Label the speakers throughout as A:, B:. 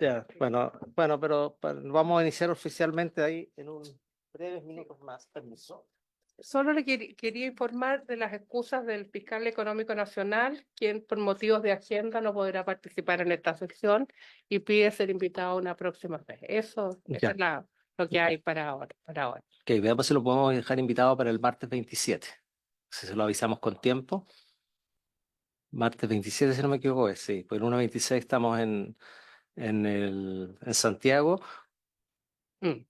A: Ya, bueno, pero vamos a iniciar oficialmente ahí en un breves minutos más. Permiso.
B: Solo le quería informar de las excusas del fiscal económico nacional, quien por motivos de agenda no podrá participar en esta sesión y pide ser invitado una próxima vez. Eso
A: Ya,
B: es lo que hay para ahora,
A: ok, veamos si lo podemos dejar invitado para el martes 27. Si se lo avisamos con tiempo. Martes 27, si no me equivoco, sí. Por el 1:26 estamos en Santiago.
B: Mm.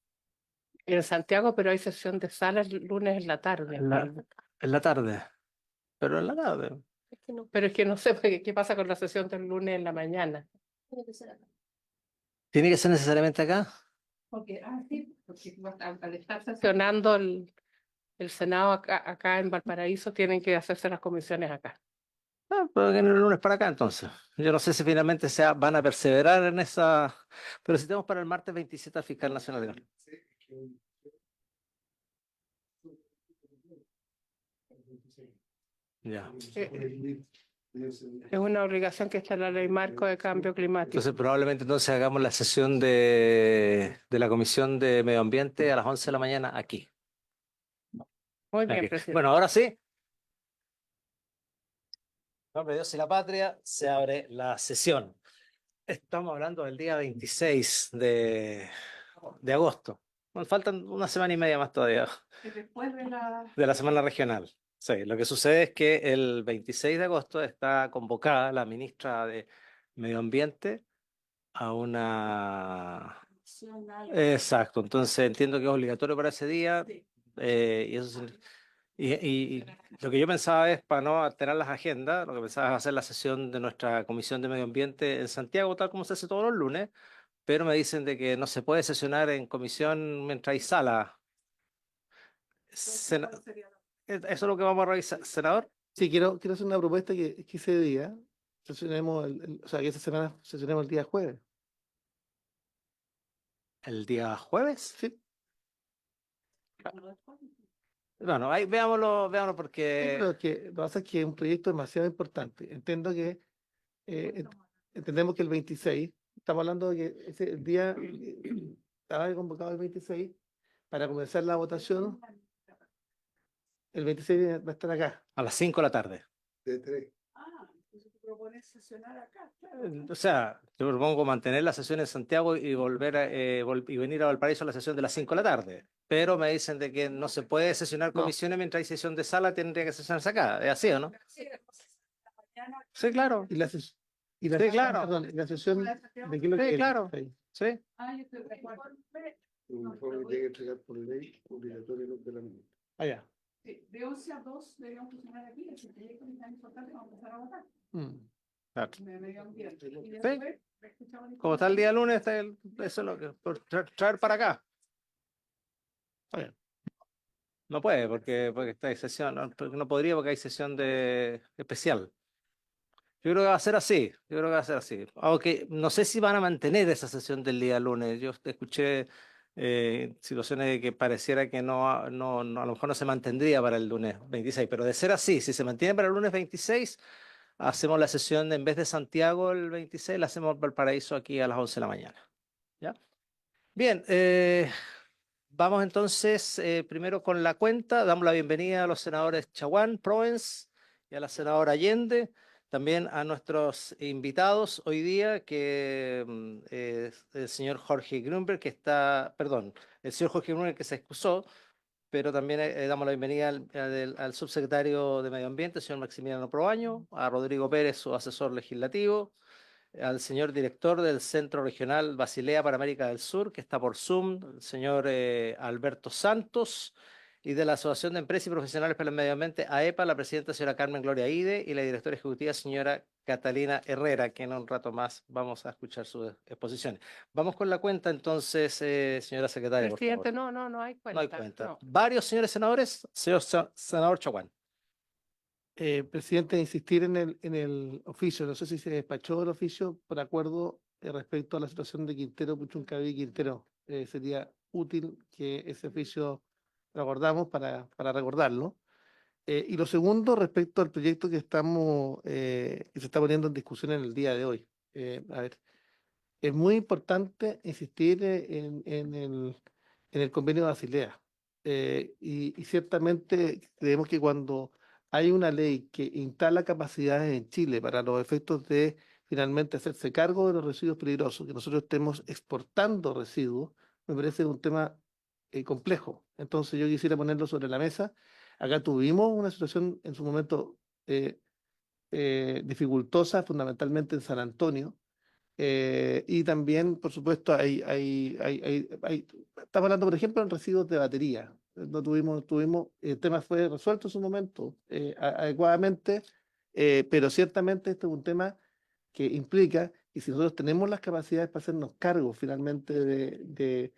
B: En Santiago, pero hay sesión de sala el lunes en la tarde.
A: En la tarde. Pero en la tarde.
B: Pero es que no sé qué pasa con la sesión del lunes en la mañana.
A: ¿Tiene que ser necesariamente acá?
B: Porque al estar sesionando el Senado acá en Valparaíso, tienen que hacerse las comisiones acá.
A: Ah, pero que en el lunes para acá entonces. Yo no sé si finalmente van a perseverar en esa. Pero si tenemos para el martes 27 al fiscal nacional. Ya.
B: Es una obligación que está en la ley marco de cambio climático.
A: Entonces probablemente entonces hagamos la sesión de la Comisión de Medio Ambiente a las 11 de la mañana aquí.
B: Muy bien,
A: Aquí.
B: presidente.
A: Bueno, ahora sí. En nombre de Dios y la patria, se abre la sesión. Estamos hablando del día 26 de agosto. Nos faltan una semana y media más todavía
B: Después
A: de la semana regional. Sí, lo que sucede es que el 26 de agosto está convocada la ministra de Medio Ambiente a una. Exacto, entonces entiendo que es obligatorio para ese día. Y eso y lo que yo pensaba es, para no alterar las agendas, lo que pensaba es hacer la sesión de nuestra Comisión de Medio Ambiente en Santiago, tal como se hace todos los lunes, pero me dicen de que no se puede sesionar en comisión mientras hay sala. Sena- Eso es lo que vamos a revisar. Senador,
C: Sí, quiero hacer una propuesta que ese día sesionemos, o sea, que esa semana sesionemos el día jueves.
A: el día jueves.
C: Sí,
A: Bueno, ahí veámoslo
C: sí,
A: porque.
C: pero es que lo que pasa es que es un proyecto demasiado importante. Entiendo que, entendemos que el 26, estamos hablando de que ese el día estaba convocado el 26 para comenzar la votación. El 26 va a estar acá.
A: A las 5 de la tarde. O sea, yo propongo mantener la sesión en Santiago y volver y venir a Valparaíso a la sesión de las 5 de la tarde. Pero me dicen de que no se puede sesionar
C: No,
A: comisiones mientras hay sesión de sala, tendría que sesionarse acá. ¿Es así o no? Sí, claro.
C: y la, ses- y la,
A: Sí, claro.
C: perdón, y la sesión de qué es lo
A: Sí,
C: que
A: claro.
C: sí.
A: Sí.
C: Un informe tiene que entregar por ley obligatorio de la ministra. Ah, ya.
B: De 11 a 2 debemos funcionar aquí, el proyecto es tan importante, vamos a empezar a votar.
A: Claro.
B: De medio ambiente. Y
A: Sí.
B: después, escuchamos
A: Como está el día lunes, eso es lo que por traer para acá.
C: Ah, ya.
A: No puede, porque está en sesión, porque no podría porque hay sesión de especial. Yo creo que va a ser así, yo creo que va a ser así. Aunque no sé si van a mantener esa sesión del día lunes. Yo escuché situaciones de que pareciera que a lo mejor no se mantendría para el lunes 26, pero de ser así, si se mantiene para el lunes 26, hacemos la sesión en vez de Santiago el 26, la hacemos en Valparaíso aquí a las 11 de la mañana. ¿Ya? Bien, vamos entonces primero con la cuenta. Damos la bienvenida a los senadores Chaguán, Proens y a la senadora Allende. También a nuestros invitados hoy día, que es el señor Jorge Grunberg, el señor Jorge Grunberg que se excusó, pero también damos la bienvenida al subsecretario de Medio Ambiente, el señor Maximiliano Proaño, a Rodrigo Pérez, su asesor legislativo, al señor director del Centro Regional Basilea para América del Sur, que está por Zoom, el señor Alberto Santos, y de la Asociación de Empresas y Profesionales para el Medio Ambiente, AEPA, la presidenta señora Carmen Gloria Ide y la directora ejecutiva señora Catalina Herrera, que en un rato más vamos a escuchar sus exposiciones. Vamos con la cuenta entonces, señora secretaria, por favor.
B: Presidente, no hay
A: No hay
B: cuenta.
A: cuenta.
B: No.
A: Varios señores senadores, señor senador Chaguán.
C: Presidente, insistir en el oficio. No sé si se despachó el oficio por acuerdo respecto a la situación de Quintero, Puchuncaví y Quintero. Sería útil que ese oficio lo acordamos para recordarlo. Y lo segundo, respecto al proyecto que se está poniendo en discusión en el día de hoy. A ver, es muy importante insistir en el convenio de Basilea. Y ciertamente creemos que cuando hay una ley que instala capacidades en Chile para los efectos de finalmente hacerse cargo de los residuos peligrosos, que nosotros estemos exportando residuos, me parece un tema complejo. Entonces yo quisiera ponerlo sobre la mesa. Acá tuvimos una situación en su momento dificultosa, fundamentalmente en San Antonio, y también, por supuesto, estamos hablando, por ejemplo, en residuos de batería. No tuvimos, el tema fue resuelto en su momento adecuadamente, pero ciertamente este es un tema que implica que si nosotros tenemos las capacidades para hacernos cargo finalmente de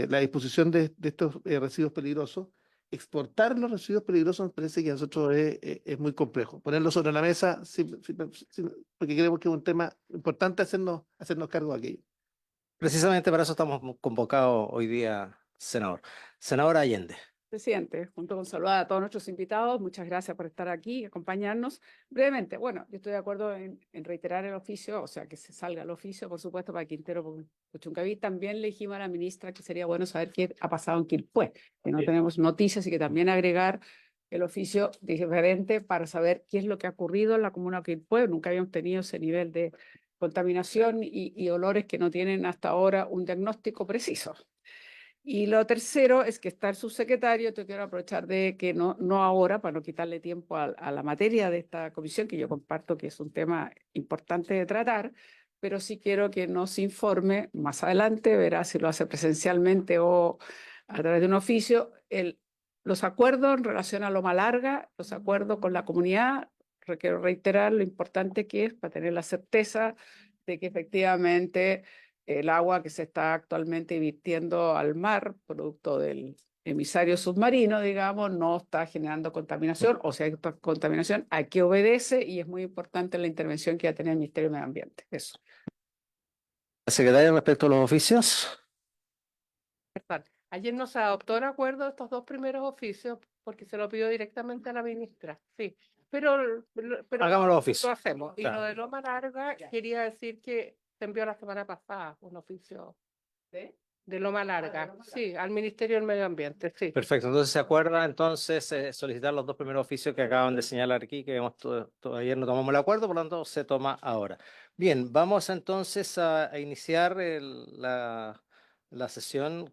C: la disposición de estos residuos peligrosos, exportar los residuos peligrosos me parece que a nosotros es muy complejo. Ponerlo sobre la mesa, porque creemos que es un tema importante hacernos cargo de aquello.
A: Precisamente para eso estamos convocados hoy día, senador. Senador Allende.
D: Presidente, junto con saludar a todos nuestros invitados, muchas gracias por estar aquí y acompañarnos. Brevemente, bueno, yo estoy de acuerdo en reiterar el oficio, o sea, que se salga el oficio, por supuesto, para Quintero Puchuncaví. También le dijimos a la ministra que sería bueno saber qué ha pasado en Quilpué, que no tenemos noticias y que también agregar el oficio diferente para saber qué es lo que ha ocurrido en la comuna de Quilpué. Nunca habíamos tenido ese nivel de contaminación y olores que no tienen hasta ahora un diagnóstico preciso. Y lo tercero es que está el subsecretario, te quiero aprovechar de que no ahora, para no quitarle tiempo a la materia de esta comisión, que yo comparto que es un tema importante de tratar, pero sí quiero que nos informe más adelante, verá si lo hace presencialmente o a través de un oficio, los acuerdos en relación a Loma Larga, los acuerdos con la comunidad. Quiero reiterar lo importante que es para tener la certeza de que efectivamente el agua que se está actualmente virtiendo al mar, producto del emisario submarino, digamos, no está generando contaminación, o sea, hay contaminación, ¿a qué obedece? Y es muy importante la intervención que va a tener el Ministerio de Medio Ambiente. Eso.
A: Secretario, respecto a los oficios.
B: Perdón. Ayer no se adoptó el acuerdo de estos dos primeros oficios porque se lo pidió directamente a la ministra. Sí, pero
A: Hagamos los
B: lo
A: oficios.
B: hacemos. Y
A: Claro.
B: lo de Loma Larga, quería decir que se envió la semana pasada un oficio de Loma Larga, sí, al Ministerio del Medio Ambiente, sí.
A: Perfecto, entonces se acuerda entonces solicitar los dos primeros oficios que acaban de señalar aquí, que ayer no tomamos el acuerdo, por lo tanto se toma ahora. Bien, vamos entonces a iniciar la sesión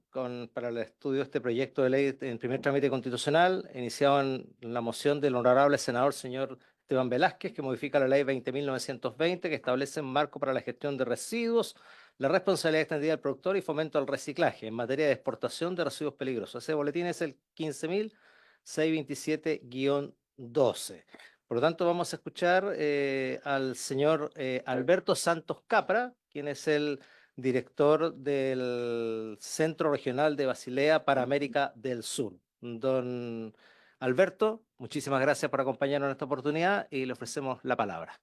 A: para el estudio de este proyecto de ley en primer trámite constitucional, iniciado en la moción del honorable senador señor Esteban Velázquez, que modifica la ley 20.920, que establece un marco para la gestión de residuos, la responsabilidad extendida del productor y fomento al reciclaje en materia de exportación de residuos peligrosos. Ese boletín es el 15.627-12. Por lo tanto, vamos a escuchar al señor Alberto Santos Capra, quien es el director del Centro Regional de Basilea para América del Sur. Don Alberto, muchísimas gracias por acompañarnos en esta oportunidad y le ofrecemos la palabra.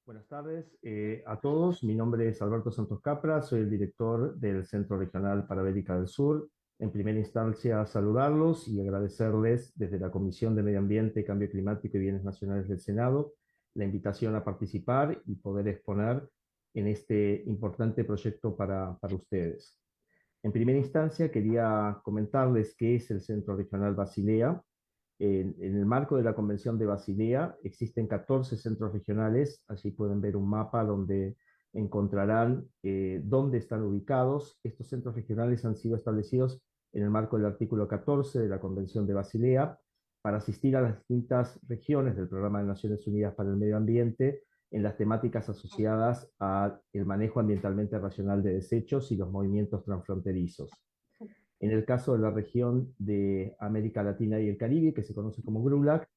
E: Buenas tardes a todos. Mi nombre es Alberto Santos Capra, soy el director del Centro Regional para América del Sur. En primera instancia, saludarlos y agradecerles desde la Comisión de Medio Ambiente, Cambio Climático y Bienes Nacionales del Senado la invitación a participar y poder exponer en este importante proyecto para ustedes. En primera instancia, quería comentarles qué es el Centro Regional Basilea. En el marco de la Convención de Basilea existen 14 centros regionales, allí pueden ver un mapa donde encontrarán dónde están ubicados. Estos centros regionales han sido establecidos en el marco del artículo 14 de la Convención de Basilea para asistir a las distintas regiones del Programa de Naciones Unidas para el Medio Ambiente en las temáticas asociadas al manejo ambientalmente racional de desechos y los movimientos transfronterizos. En el caso de la región de América Latina y el Caribe, que se conoce como GRULAC,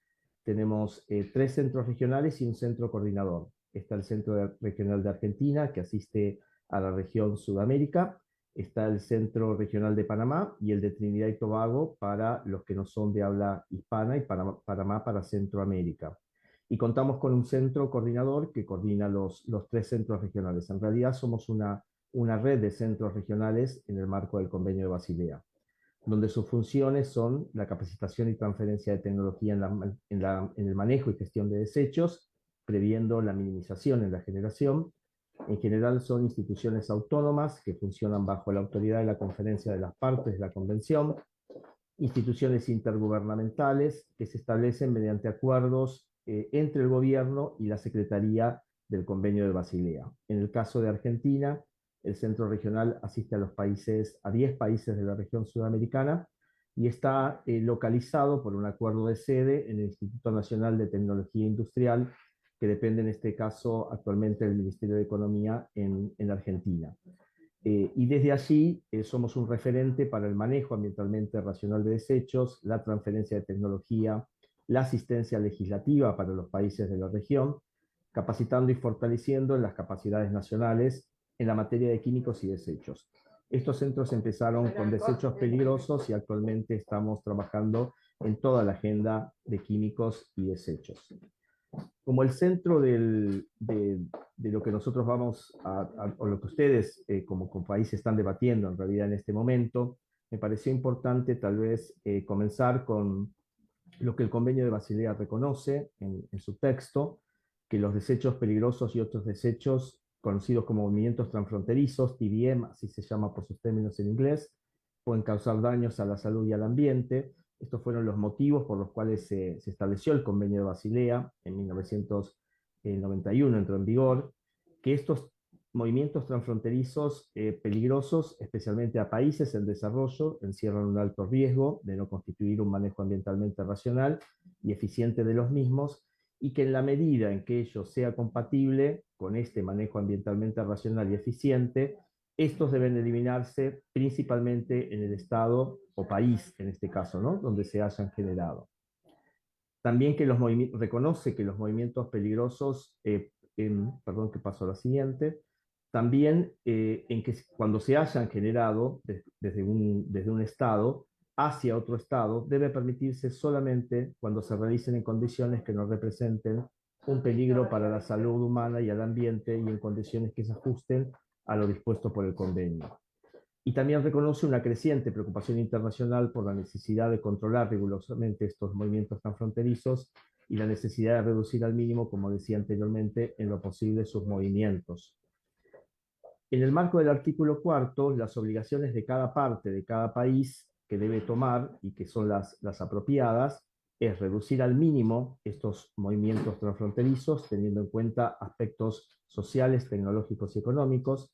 E: tenemos 3 centros regionales y un centro coordinador. Está el Centro Regional de Argentina, que asiste a la región Sudamérica. Está el Centro Regional de Panamá y el de Trinidad y Tobago para los que no son de habla hispana y Panamá para Centroamérica. Y contamos con un centro coordinador que coordina los 3 centros regionales. En realidad somos una red de centros regionales en el marco del Convenio de Basilea. donde sus funciones son la capacitación y transferencia de tecnología en el manejo y gestión de desechos, previendo la minimización en la generación. En general son instituciones autónomas que funcionan bajo la autoridad de la Conferencia de las Partes de la Convención, instituciones intergubernamentales que se establecen mediante acuerdos entre el gobierno y la Secretaría del Convenio de Basilea. En el caso de Argentina, el Centro Regional asiste a 10 países de la región sudamericana y está localizado por un acuerdo de sede en el Instituto Nacional de Tecnología Industrial, que depende en este caso actualmente del Ministerio de Economía en Argentina. Y desde allí somos un referente para el manejo ambientalmente racional de desechos, la transferencia de tecnología, la asistencia legislativa para los países de la región, capacitando y fortaleciendo las capacidades nacionales en la materia de químicos y desechos. Estos centros empezaron con desechos peligrosos y actualmente estamos trabajando en toda la agenda de químicos y desechos. Como el centro de lo que nosotros vamos o lo que ustedes como país están debatiendo en realidad en este momento, me pareció importante tal vez comenzar con lo que el Convenio de Basilea reconoce en su texto, que los desechos peligrosos y otros desechos conocidos como movimientos transfronterizos, TBM, así se llama por sus términos en inglés, pueden causar daños a la salud y al ambiente. Estos fueron los motivos por los cuales se estableció el Convenio de Basilea en 1991, entró en vigor, que estos movimientos transfronterizos peligrosos, especialmente a países en desarrollo, encierran un alto riesgo de no constituir un manejo ambientalmente racional y eficiente de los mismos, y que en la medida en que ello sea compatible con este manejo ambientalmente racional y eficiente, estos deben eliminarse principalmente en el estado o país, en este caso, ¿no?, donde se hayan generado. También que reconoce que los movimientos peligrosos, perdón que paso a la siguiente, también en que cuando se hayan generado desde un estado hacia otro estado, debe permitirse solamente cuando se realicen en condiciones que no representen un peligro para la salud humana y al ambiente y en condiciones que se ajusten a lo dispuesto por el convenio. Y también reconoce una creciente preocupación internacional por la necesidad de controlar rigurosamente estos movimientos transfronterizos y la necesidad de reducir al mínimo, como decía anteriormente, en lo posible sus movimientos. En el marco del artículo 4, las obligaciones de cada parte, de cada país que debe tomar y que son las apropiadas, es reducir al mínimo estos movimientos transfronterizos, teniendo en cuenta aspectos sociales, tecnológicos y económicos,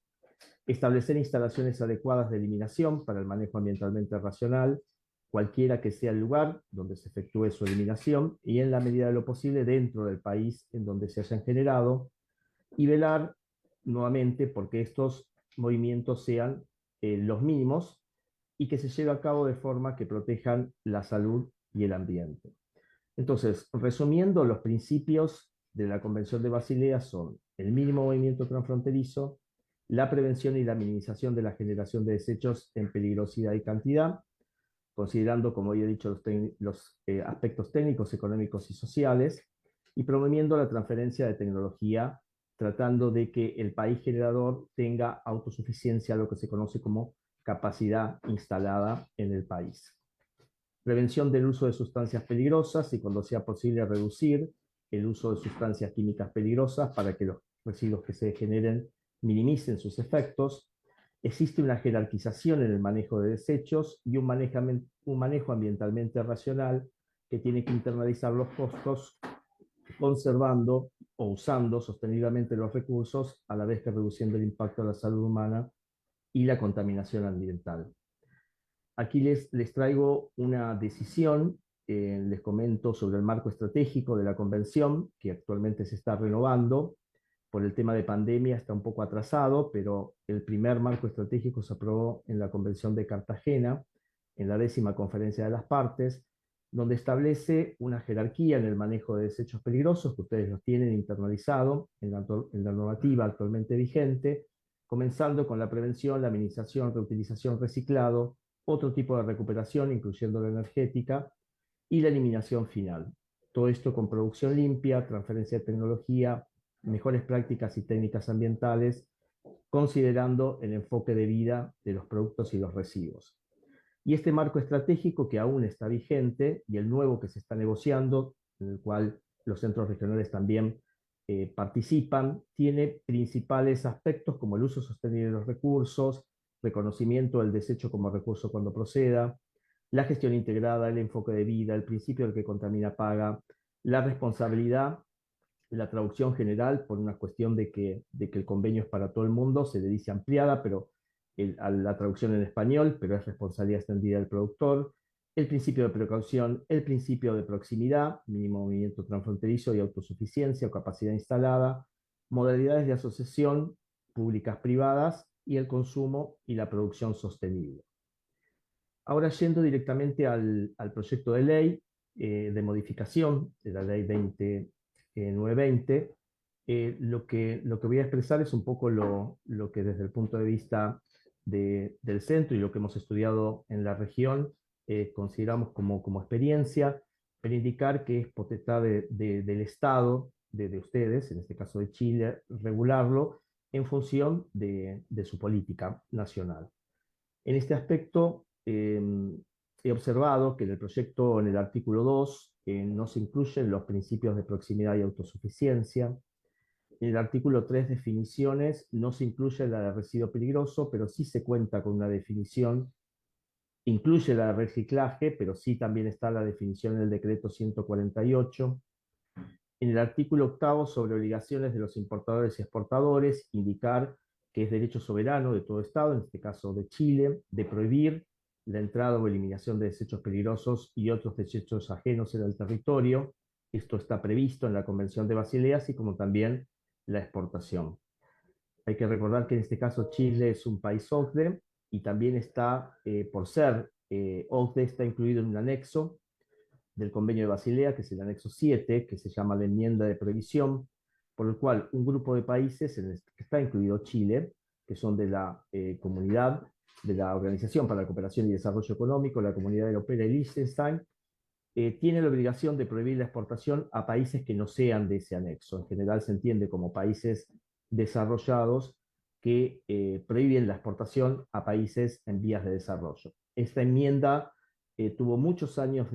E: establecer instalaciones adecuadas de eliminación para el manejo ambientalmente racional, cualquiera que sea el lugar donde se efectúe su eliminación y en la medida de lo posible dentro del país en donde se hayan generado, y velar nuevamente porque estos movimientos sean los mínimos y que se lleve a cabo de forma que protejan la salud y el ambiente. Entonces, resumiendo, los principios de la Convención de Basilea son el mínimo movimiento transfronterizo, la prevención y la minimización de la generación de desechos en peligrosidad y cantidad, considerando, como ya he dicho, los aspectos técnicos, económicos y sociales, y promoviendo la transferencia de tecnología, tratando de que el país generador tenga autosuficiencia, lo que se conoce como capacidad instalada en el país. Prevención del uso de sustancias peligrosas y, cuando sea posible, reducir el uso de sustancias químicas peligrosas para que los residuos que se generen minimicen sus efectos. Existe una jerarquización en el manejo de desechos y un manejo ambientalmente racional que tiene que internalizar los costos, conservando o usando sostenidamente los recursos, a la vez que reduciendo el impacto a la salud humana y la contaminación ambiental. Aquí les traigo una decisión, les comento sobre el marco estratégico de la Convención, que actualmente se está renovando. Por el tema de pandemia está un poco atrasado, pero el primer marco estratégico se aprobó en la Convención de Cartagena, en la 10ª Conferencia de las Partes, donde establece una jerarquía en el manejo de desechos peligrosos, que ustedes los tienen internalizado en la normativa actualmente vigente, comenzando con la prevención, la minimización, reutilización, reciclado, otro tipo de recuperación, incluyendo la energética, y la eliminación final. Todo esto con producción limpia, transferencia de tecnología, mejores prácticas y técnicas ambientales, considerando el enfoque de vida de los productos y los residuos. Y este marco estratégico que aún está vigente y el nuevo que se está negociando, en el cual los centros regionales también participan, tiene principales aspectos como el uso sostenible de los recursos, reconocimiento del desecho como recurso cuando proceda, la gestión integrada, el enfoque de vida, el principio del que contamina paga, la responsabilidad, la traducción general por una cuestión de que el convenio es para todo el mundo, se le dice ampliada, pero a la traducción en español, pero es responsabilidad extendida del productor, el principio de precaución, el principio de proximidad, mínimo movimiento transfronterizo y autosuficiencia o capacidad instalada, modalidades de asociación públicas privadas y el consumo y la producción sostenible. Ahora yendo directamente al proyecto de ley de modificación de la ley 920, lo que voy a expresar es un poco lo que desde el punto de vista del centro y lo que hemos estudiado en la región consideramos como experiencia, para indicar que es potestad del Estado, de ustedes, en este caso de Chile, regularlo en función de su política nacional. En este aspecto, he observado que en el proyecto, en el artículo 2, no se incluyen los principios de proximidad y autosuficiencia. En el artículo 3, definiciones, no se incluye la de residuo peligroso, pero sí se cuenta con una definición. Incluye la de reciclaje, pero sí también está la definición en el decreto 148. En el artículo 8 sobre obligaciones de los importadores y exportadores, indicar que es derecho soberano de todo Estado, en este caso de Chile, de prohibir la entrada o eliminación de desechos peligrosos y otros desechos ajenos en el territorio. Esto está previsto en la Convención de Basilea, así como también la exportación. Hay que recordar que en este caso Chile es un país OCDE y también está, por ser OCDE, está incluido en un anexo del Convenio de Basilea, que es el anexo 7, que se llama la enmienda de previsión, por el cual un grupo de países, en el que está incluido Chile, que son de la comunidad de la Organización para la Cooperación y Desarrollo Económico, la Comunidad Europea y Liechtenstein, tiene la obligación de prohibir la exportación a países que no sean de ese anexo. En general se entiende como países desarrollados que prohíben la exportación a países en vías de desarrollo. Esta enmienda tuvo muchos años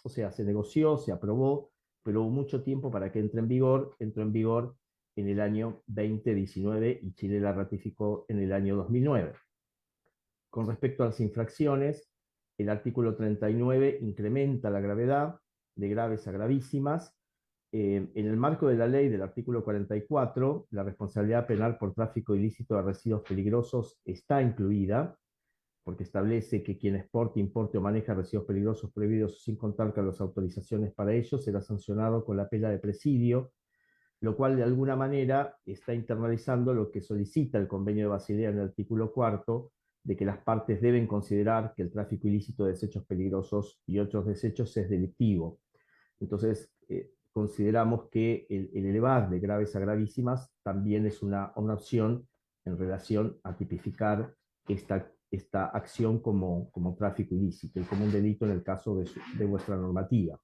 E: o sea, se negoció, se aprobó, pero hubo mucho tiempo para que entre en vigor. Entró en vigor en el año 2019 y Chile la ratificó en el año 2009. Con respecto a las infracciones, el artículo 39 incrementa la gravedad de graves a gravísimas. En el marco de la ley del artículo 44, la responsabilidad penal por tráfico ilícito de residuos peligrosos está incluida, porque establece que quien exporte, importe o maneja residuos peligrosos prohibidos sin contar con las autorizaciones para ello será sancionado con la pena de presidio, lo cual de alguna manera está internalizando lo que solicita el Convenio de Basilea en el artículo 4, de que las partes deben considerar que el tráfico ilícito de desechos peligrosos y otros desechos es delictivo. Entonces, consideramos que el elevar de graves a gravísimas también es una opción en relación a tipificar esta acción como tráfico ilícito y como un delito en el caso de vuestra normativa.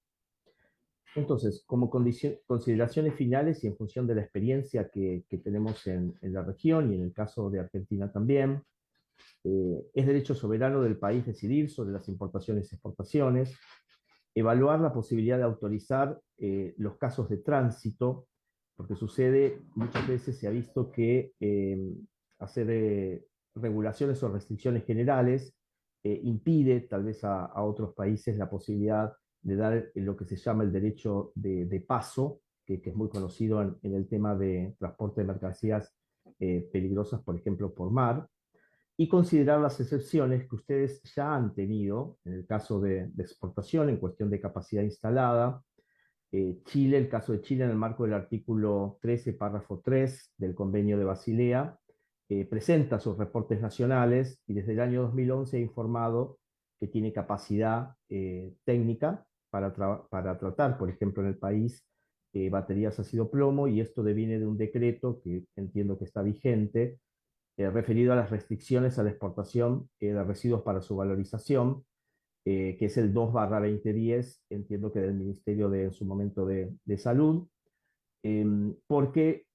E: Entonces, como consideraciones finales y en función de la experiencia que tenemos en la región y en el caso de Argentina también, es derecho soberano del país decidir sobre las importaciones y exportaciones, evaluar la posibilidad de autorizar los casos de tránsito, porque sucede, muchas veces se ha visto que hacer regulaciones o restricciones generales impide tal vez a otros países la posibilidad de dar lo que se llama el derecho de paso, que es muy conocido en el tema de transporte de mercancías peligrosas, por ejemplo, por mar, y considerar las excepciones que ustedes ya han tenido en el caso de exportación en cuestión de capacidad instalada. Chile, el caso de Chile en el marco del artículo 13, párrafo 3 del Convenio de Basilea, presenta sus reportes nacionales y desde el año 2011 ha informado que tiene capacidad técnica para tratar, por ejemplo, en el país, baterías ácido plomo, y esto deviene de un decreto que entiendo que está vigente, referido a las restricciones a la exportación de residuos para su valorización, que es el 2/2010, entiendo que del Ministerio en su momento de Salud, porque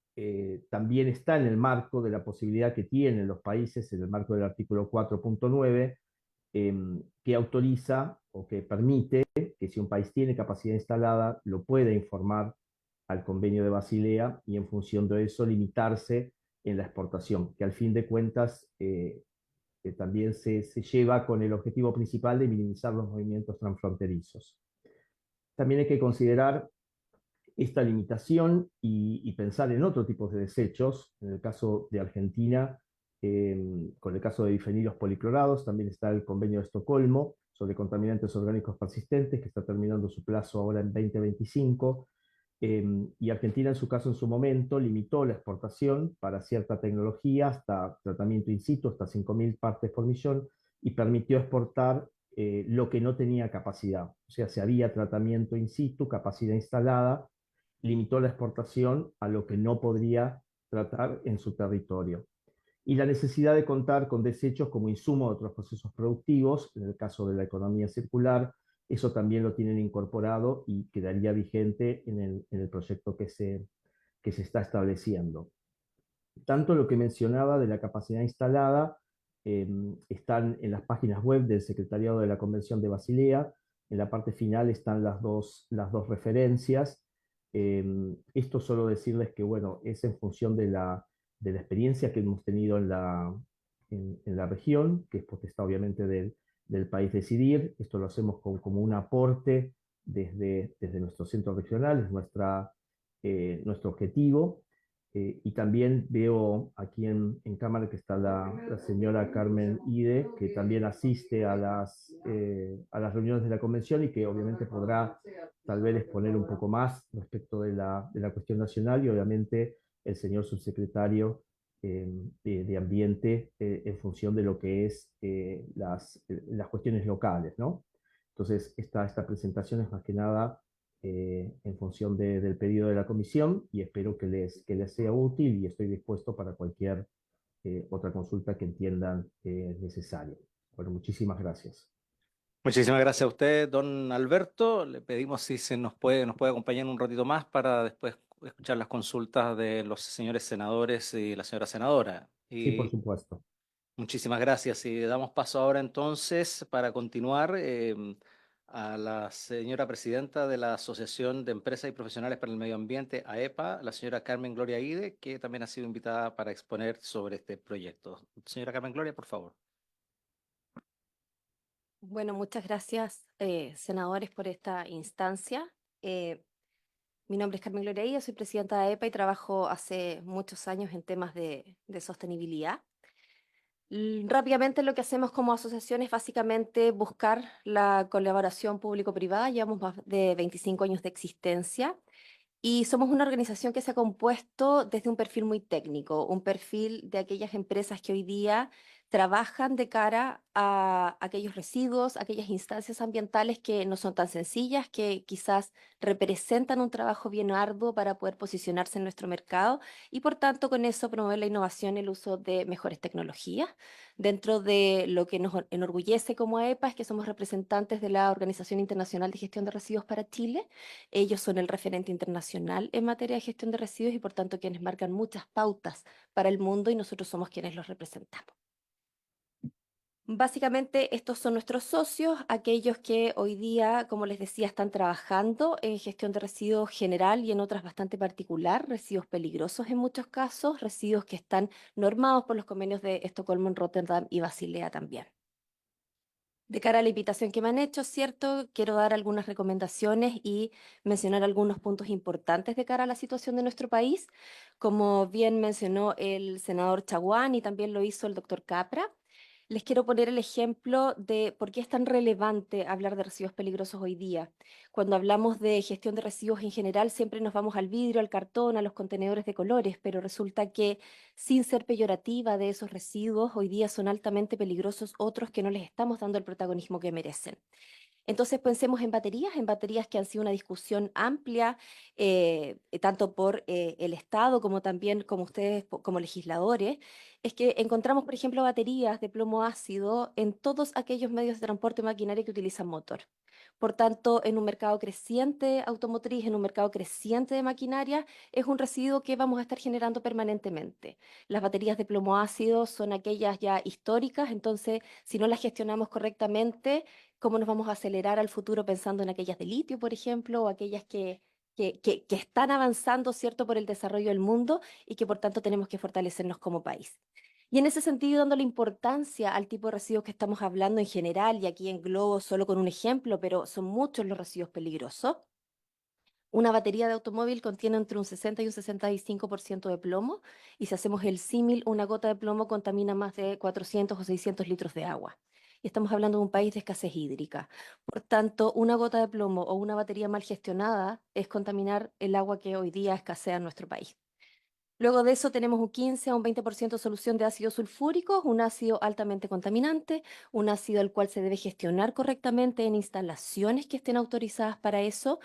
E: también está en el marco de la posibilidad que tienen los países, en el marco del artículo 4.9, que autoriza o que permite que si un país tiene capacidad instalada, lo pueda informar al convenio de Basilea y en función de eso limitarse en la exportación, que al fin de cuentas también se lleva con el objetivo principal de minimizar los movimientos transfronterizos. También hay que considerar esta limitación y pensar en otro tipo de desechos. En el caso de Argentina, con el caso de bifenilos policlorados, también está el convenio de Estocolmo sobre contaminantes orgánicos persistentes, que está terminando su plazo ahora en 2025. Y Argentina, en su caso, en su momento, limitó la exportación para cierta tecnología hasta tratamiento in situ, hasta 5.000 partes por millón, y permitió exportar lo que no tenía capacidad. O sea, si había tratamiento in situ, capacidad instalada, limitó la exportación a lo que no podría tratar en su territorio. Y la necesidad de contar con desechos como insumo de otros procesos productivos, en el caso de la economía circular, eso también lo tienen incorporado y quedaría vigente en el proyecto que se está estableciendo. Tanto lo que mencionaba de la capacidad instalada están en las páginas web del Secretariado de la Convención de Basilea. En la parte final están las dos referencias. Esto solo decirles que, bueno, es en función de la experiencia que hemos tenido en la región, que es potestad obviamente del país decidir. Esto lo hacemos como un aporte desde nuestro centro regional, es nuestro objetivo. Y también veo aquí en cámara que está la señora Carmen Ide, que también asiste a las reuniones de la convención y que obviamente podrá tal vez exponer un poco más respecto de la cuestión nacional, y obviamente el señor subsecretario de Ambiente en función de lo que es las cuestiones locales, ¿no? Entonces, esta presentación es más que nada en función del pedido de la comisión, y espero que les sea útil, y estoy dispuesto para cualquier otra consulta que entiendan necesaria. Bueno, muchísimas gracias.
A: Muchísimas gracias a usted, don Alberto. Le pedimos si nos puede acompañar un ratito más para después escuchar las consultas de los señores senadores y la señora senadora.
E: Sí, por
A: Y
E: supuesto.
A: muchísimas gracias. Y damos paso ahora entonces para continuar a la señora presidenta de la Asociación de Empresas y Profesionales para el Medio Ambiente, AEPA, la señora Carmen Gloria Ide, que también ha sido invitada para exponer sobre este proyecto. Señora Carmen Gloria, por favor.
F: Bueno, muchas gracias, senadores, por esta instancia. Mi nombre es Carmen Gloria Illa, soy presidenta de AEPA y trabajo hace muchos años en temas de sostenibilidad. Rápidamente lo que hacemos como asociación es básicamente buscar la colaboración público-privada. Llevamos más de 25 años de existencia y somos una organización que se ha compuesto desde un perfil muy técnico, un perfil de aquellas empresas que hoy día trabajan de cara a aquellos residuos, aquellas instancias ambientales que no son tan sencillas, que quizás representan un trabajo bien arduo para poder posicionarse en nuestro mercado y por tanto con eso promover la innovación y el uso de mejores tecnologías. Dentro de lo que nos enorgullece como AEPA es que somos representantes de la Organización Internacional de Gestión de Residuos para Chile. Ellos son el referente internacional en materia de gestión de residuos y por tanto quienes marcan muchas pautas para el mundo y nosotros somos quienes los representamos. Básicamente estos son nuestros socios, aquellos que hoy día, como les decía, están trabajando en gestión de residuos general y en otras bastante particular, residuos peligrosos en muchos casos, residuos que están normados por los convenios de Estocolmo, Rotterdam y Basilea también. De cara a la invitación que me han hecho, ¿cierto? Quiero dar algunas recomendaciones y mencionar algunos puntos importantes de cara a la situación de nuestro país. Como bien mencionó el senador Chaguán y también lo hizo el doctor Capra, les quiero poner el ejemplo de por qué es tan relevante hablar de residuos peligrosos hoy día. Cuando hablamos de gestión de residuos en general, siempre nos vamos al vidrio, al cartón, a los contenedores de colores, pero resulta que sin ser peyorativa de esos residuos, hoy día son altamente peligrosos otros que no les estamos dando el protagonismo que merecen. Entonces pensemos en baterías que han sido una discusión amplia, tanto por el Estado como también como ustedes como legisladores. Es que encontramos, por ejemplo, baterías de plomo ácido en todos aquellos medios de transporte y maquinaria que utilizan motor. Por tanto, en un mercado creciente automotriz, en un mercado creciente de maquinaria, es un residuo que vamos a estar generando permanentemente. Las baterías de plomo ácido son aquellas ya históricas, entonces si no las gestionamos correctamente, ¿cómo nos vamos a acelerar al futuro pensando en aquellas de litio, por ejemplo, o aquellas que están avanzando, ¿cierto?, por el desarrollo del mundo y que por tanto tenemos que fortalecernos como país? Y en ese sentido, dándole importancia al tipo de residuos que estamos hablando en general, y aquí englobo solo con un ejemplo, pero son muchos los residuos peligrosos. Una batería de automóvil contiene entre un 60 y un 65% de plomo, y si hacemos el símil, una gota de plomo contamina más de 400 o 600 litros de agua. Y estamos hablando de un país de escasez hídrica. Por tanto, una gota de plomo o una batería mal gestionada es contaminar el agua que hoy día escasea en nuestro país. Luego de eso tenemos un 15 a un 20% de solución de ácido sulfúrico, un ácido altamente contaminante, un ácido el cual se debe gestionar correctamente en instalaciones que estén autorizadas para eso.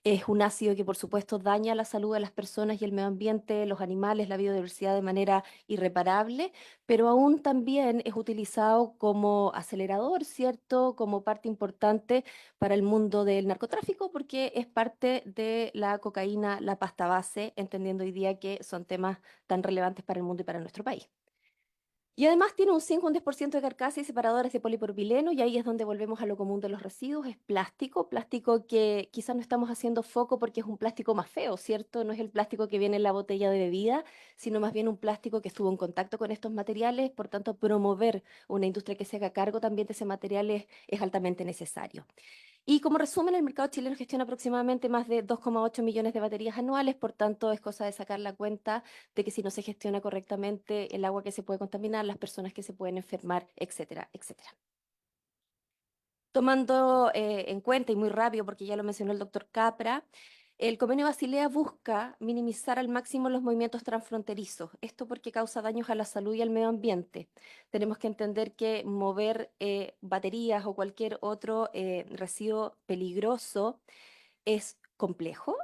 F: Es un ácido que por supuesto daña la salud de las personas y el medio ambiente, los animales, la biodiversidad de manera irreparable, pero aún también es utilizado como acelerador, ¿cierto? Como parte importante para el mundo del narcotráfico, porque es parte de la cocaína, la pasta base, entendiendo hoy día que son temas tan relevantes para el mundo y para nuestro país. Y además tiene un 5 o un 10% de carcasa y separadores de polipropileno, y ahí es donde volvemos a lo común de los residuos, es plástico que quizás no estamos haciendo foco porque es un plástico más feo, ¿cierto? No es el plástico que viene en la botella de bebida, sino más bien un plástico que estuvo en contacto con estos materiales, por tanto promover una industria que se haga cargo también de ese material es altamente necesario. Y como resumen, el mercado chileno gestiona aproximadamente más de 2,8 millones de baterías anuales, por tanto es cosa de sacar la cuenta de que si no se gestiona correctamente el agua que se puede contaminar, las personas que se pueden enfermar, etcétera, etcétera. Tomando en cuenta, y muy rápido porque ya lo mencionó el doctor Capra, el convenio de Basilea busca minimizar al máximo los movimientos transfronterizos. Esto porque causa daños a la salud y al medio ambiente. Tenemos que entender que mover baterías o cualquier otro residuo peligroso es complejo.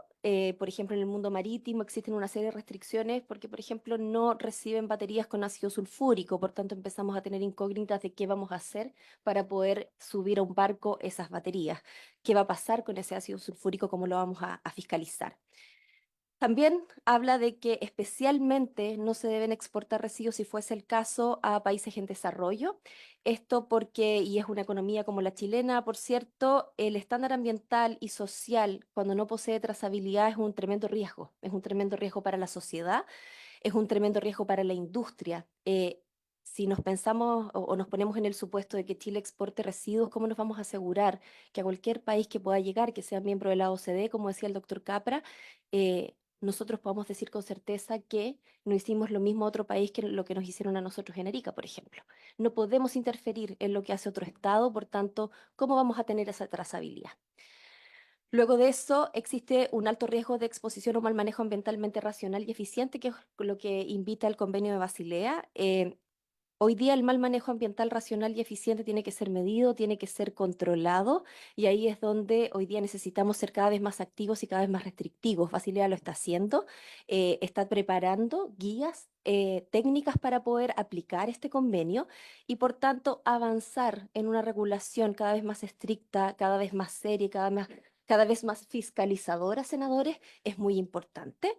F: Por ejemplo, en el mundo marítimo existen una serie de restricciones porque, por ejemplo, no reciben baterías con ácido sulfúrico, por tanto empezamos a tener incógnitas de qué vamos a hacer para poder subir a un barco esas baterías. ¿Qué va a pasar con ese ácido sulfúrico? ¿Cómo lo vamos a fiscalizar? También habla de que especialmente no se deben exportar residuos, si fuese el caso, a países en desarrollo. Esto porque, y es una economía como la chilena, por cierto, el estándar ambiental y social, cuando no posee trazabilidad, es un tremendo riesgo. Es un tremendo riesgo para la sociedad, es un tremendo riesgo para la industria. Si nos pensamos o nos ponemos en el supuesto de que Chile exporte residuos, ¿cómo nos vamos a asegurar que a cualquier país que pueda llegar, que sea miembro de la OCDE, como decía el doctor Capra, nosotros podamos decir con certeza que no hicimos lo mismo a otro país que lo que nos hicieron a nosotros en Arica, por ejemplo? No podemos interferir en lo que hace otro Estado, por tanto, ¿cómo vamos a tener esa trazabilidad? Luego de eso, existe un alto riesgo de exposición o mal manejo ambientalmente racional y eficiente, que es lo que invita el convenio de Basilea. Hoy día el mal manejo ambiental racional y eficiente tiene que ser medido, tiene que ser controlado, y ahí es donde hoy día necesitamos ser cada vez más activos y cada vez más restrictivos. Basilea lo está haciendo, está preparando guías técnicas para poder aplicar este convenio y por tanto avanzar en una regulación cada vez más estricta, cada vez más seria, cada vez más fiscalizadora, senadores, es muy importante.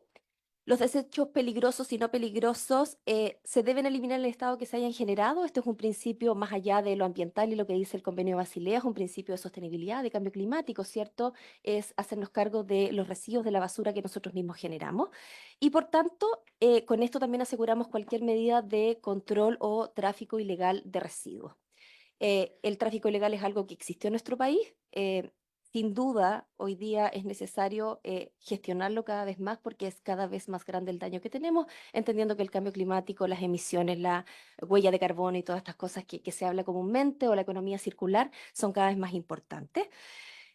F: Los desechos peligrosos y no peligrosos se deben eliminar en el estado que se hayan generado. Esto es un principio más allá de lo ambiental y lo que dice el convenio de Basilea, es un principio de sostenibilidad, de cambio climático, ¿cierto? Es hacernos cargo de los residuos de la basura que nosotros mismos generamos. Y por tanto, con esto también aseguramos cualquier medida de control o tráfico ilegal de residuos. El tráfico ilegal es algo que existió en nuestro país. Sin duda, hoy día es necesario gestionarlo cada vez más porque es cada vez más grande el daño que tenemos, entendiendo que el cambio climático, las emisiones, la huella de carbono y todas estas cosas que se habla comúnmente o la economía circular son cada vez más importantes.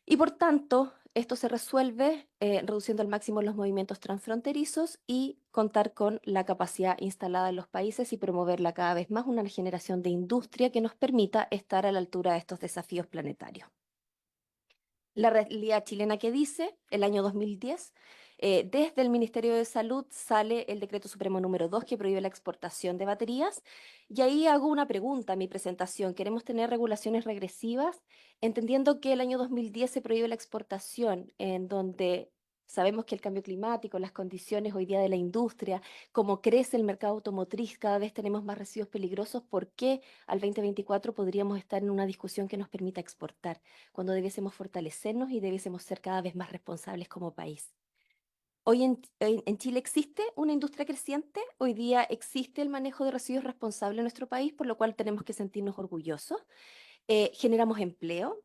F: Y por tanto, esto se resuelve reduciendo al máximo los movimientos transfronterizos y contar con la capacidad instalada en los países y promoverla cada vez más, una generación de industria que nos permita estar a la altura de estos desafíos planetarios. la realidad chilena que dice, el año 2010, desde el Ministerio de Salud sale el Decreto Supremo número 2 que prohíbe la exportación de baterías. Y ahí hago una pregunta en mi presentación. ¿Queremos tener regulaciones regresivas? Entendiendo que el año 2010 se prohíbe la exportación, en donde sabemos que el cambio climático, las condiciones hoy día de la industria, cómo crece el mercado automotriz, cada vez tenemos más residuos peligrosos. ¿Por qué al 2024 podríamos estar en una discusión que nos permita exportar, cuando debiésemos fortalecernos y debiésemos ser cada vez más responsables como país? Hoy en Chile existe una industria creciente, hoy día existe el manejo de residuos responsable en nuestro país, por lo cual tenemos que sentirnos orgullosos. Generamos empleo,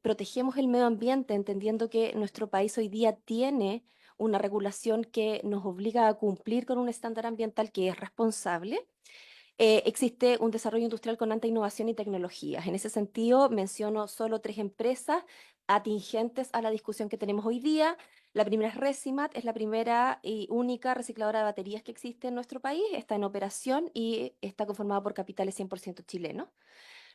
F: protegemos el medio ambiente, entendiendo que nuestro país hoy día tiene una regulación que nos obliga a cumplir con un estándar ambiental que es responsable. Existe un desarrollo industrial con alta innovación y tecnologías. En ese sentido, menciono solo 3 empresas atingentes a la discusión que tenemos hoy día. La primera es Resimat, es la primera y única recicladora de baterías que existe en nuestro país, está en operación y está conformada por capitales 100% chilenos.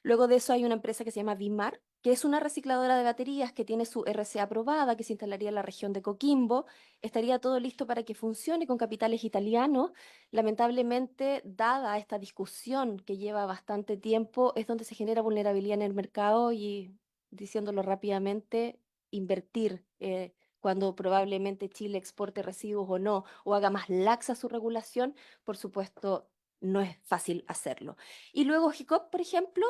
F: Luego de eso hay una empresa que se llama Vimar, que es una recicladora de baterías que tiene su RCA aprobada, que se instalaría en la región de Coquimbo. Estaría todo listo para que funcione con capitales italianos. Lamentablemente, dada esta discusión que lleva bastante tiempo, es donde se genera vulnerabilidad en el mercado y, diciéndolo rápidamente, invertir cuando probablemente Chile exporte residuos o no, o haga más laxa su regulación, por supuesto, no es fácil hacerlo. Y luego Hicop, por ejemplo,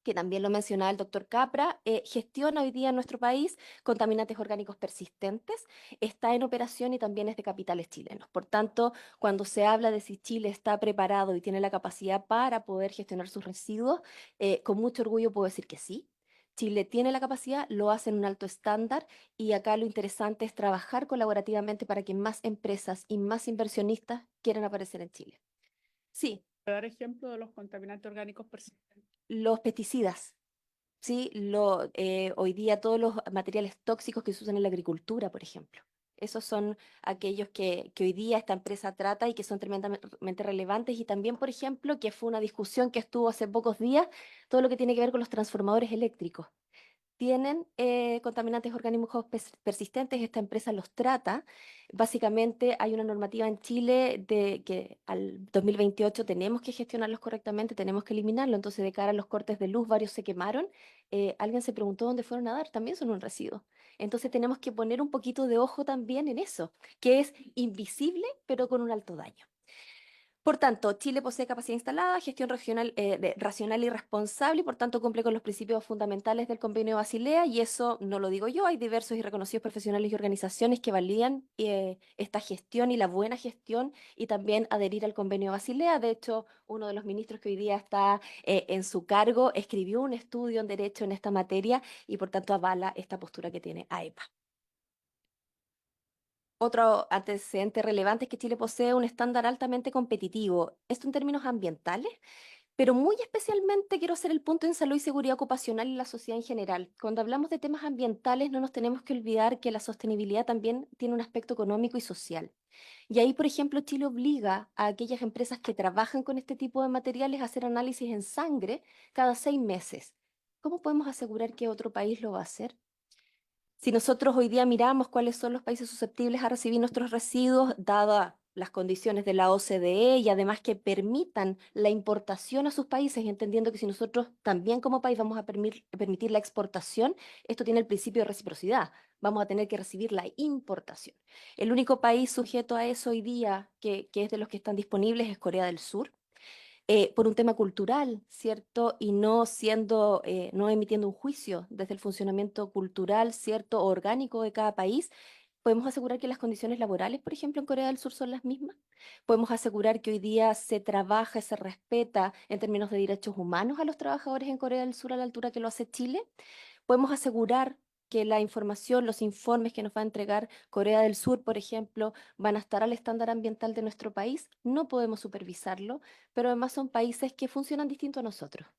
F: que también lo mencionaba el doctor Capra, gestiona hoy día en nuestro país contaminantes orgánicos persistentes, está en operación y también es de capitales chilenos. Por tanto, cuando se habla de si Chile está preparado y tiene la capacidad para poder gestionar sus residuos, con mucho orgullo puedo decir que sí. Chile tiene la capacidad, lo hace en un alto estándar y acá lo interesante es trabajar colaborativamente para que más empresas y más inversionistas quieran aparecer en Chile. Sí,
D: ¿Puede dar ejemplo de los contaminantes orgánicos persistentes?
F: los pesticidas. Sí, hoy día todos los materiales tóxicos que se usan en la agricultura, por ejemplo. Esos son aquellos que hoy día esta empresa trata y que son tremendamente relevantes. Y también, por ejemplo, que fue una discusión que estuvo hace pocos días, todo lo que tiene que ver con los transformadores eléctricos. Tienen contaminantes orgánicos persistentes, esta empresa los trata. Básicamente hay una normativa en Chile de que al 2028 tenemos que gestionarlos correctamente, tenemos que eliminarlo. Entonces, de cara a los cortes de luz, varios se quemaron. Alguien se preguntó dónde fueron a dar, también son un residuo. Entonces, tenemos que poner un poquito de ojo también en eso, que es invisible, pero con un alto daño. Por tanto, Chile posee capacidad instalada, gestión regional, racional y responsable, y por tanto cumple con los principios fundamentales del Convenio de Basilea, y eso no lo digo yo, hay diversos y reconocidos profesionales y organizaciones que validan esta gestión y la buena gestión, y también adherir al Convenio de Basilea. De hecho, uno de los ministros que hoy día está en su cargo escribió un estudio en derecho en esta materia y por tanto avala esta postura que tiene AEPA. Otro antecedente relevante es que Chile posee un estándar altamente competitivo, esto en términos ambientales, pero muy especialmente quiero hacer el punto en salud y seguridad ocupacional y la sociedad en general. Cuando hablamos de temas ambientales, no nos tenemos que olvidar que la sostenibilidad también tiene un aspecto económico y social. Y ahí, por ejemplo, Chile obliga a aquellas empresas que trabajan con este tipo de materiales a hacer análisis en sangre cada 6 meses. ¿Cómo podemos asegurar que otro país lo va a hacer? Si nosotros hoy día miramos cuáles son los países susceptibles a recibir nuestros residuos, dadas las condiciones de la OCDE y además que permitan la importación a sus países, entendiendo que si nosotros también como país vamos a permitir la exportación, esto tiene el principio de reciprocidad. Vamos a tener que recibir la importación. El único país sujeto a eso hoy día, que es de los que están disponibles, es Corea del Sur, por un tema cultural, ¿cierto? Y no siendo, no emitiendo un juicio desde el funcionamiento cultural, ¿cierto? O orgánico de cada país. ¿Podemos asegurar que las condiciones laborales, por ejemplo, en Corea del Sur son las mismas? ¿Podemos asegurar que hoy día se trabaja y se respeta en términos de derechos humanos a los trabajadores en Corea del Sur a la altura que lo hace Chile? ¿Podemos asegurar que la información, los informes que nos va a entregar Corea del Sur, por ejemplo, van a estar al estándar ambiental de nuestro país? No podemos supervisarlo, pero además son países que funcionan distinto a nosotros.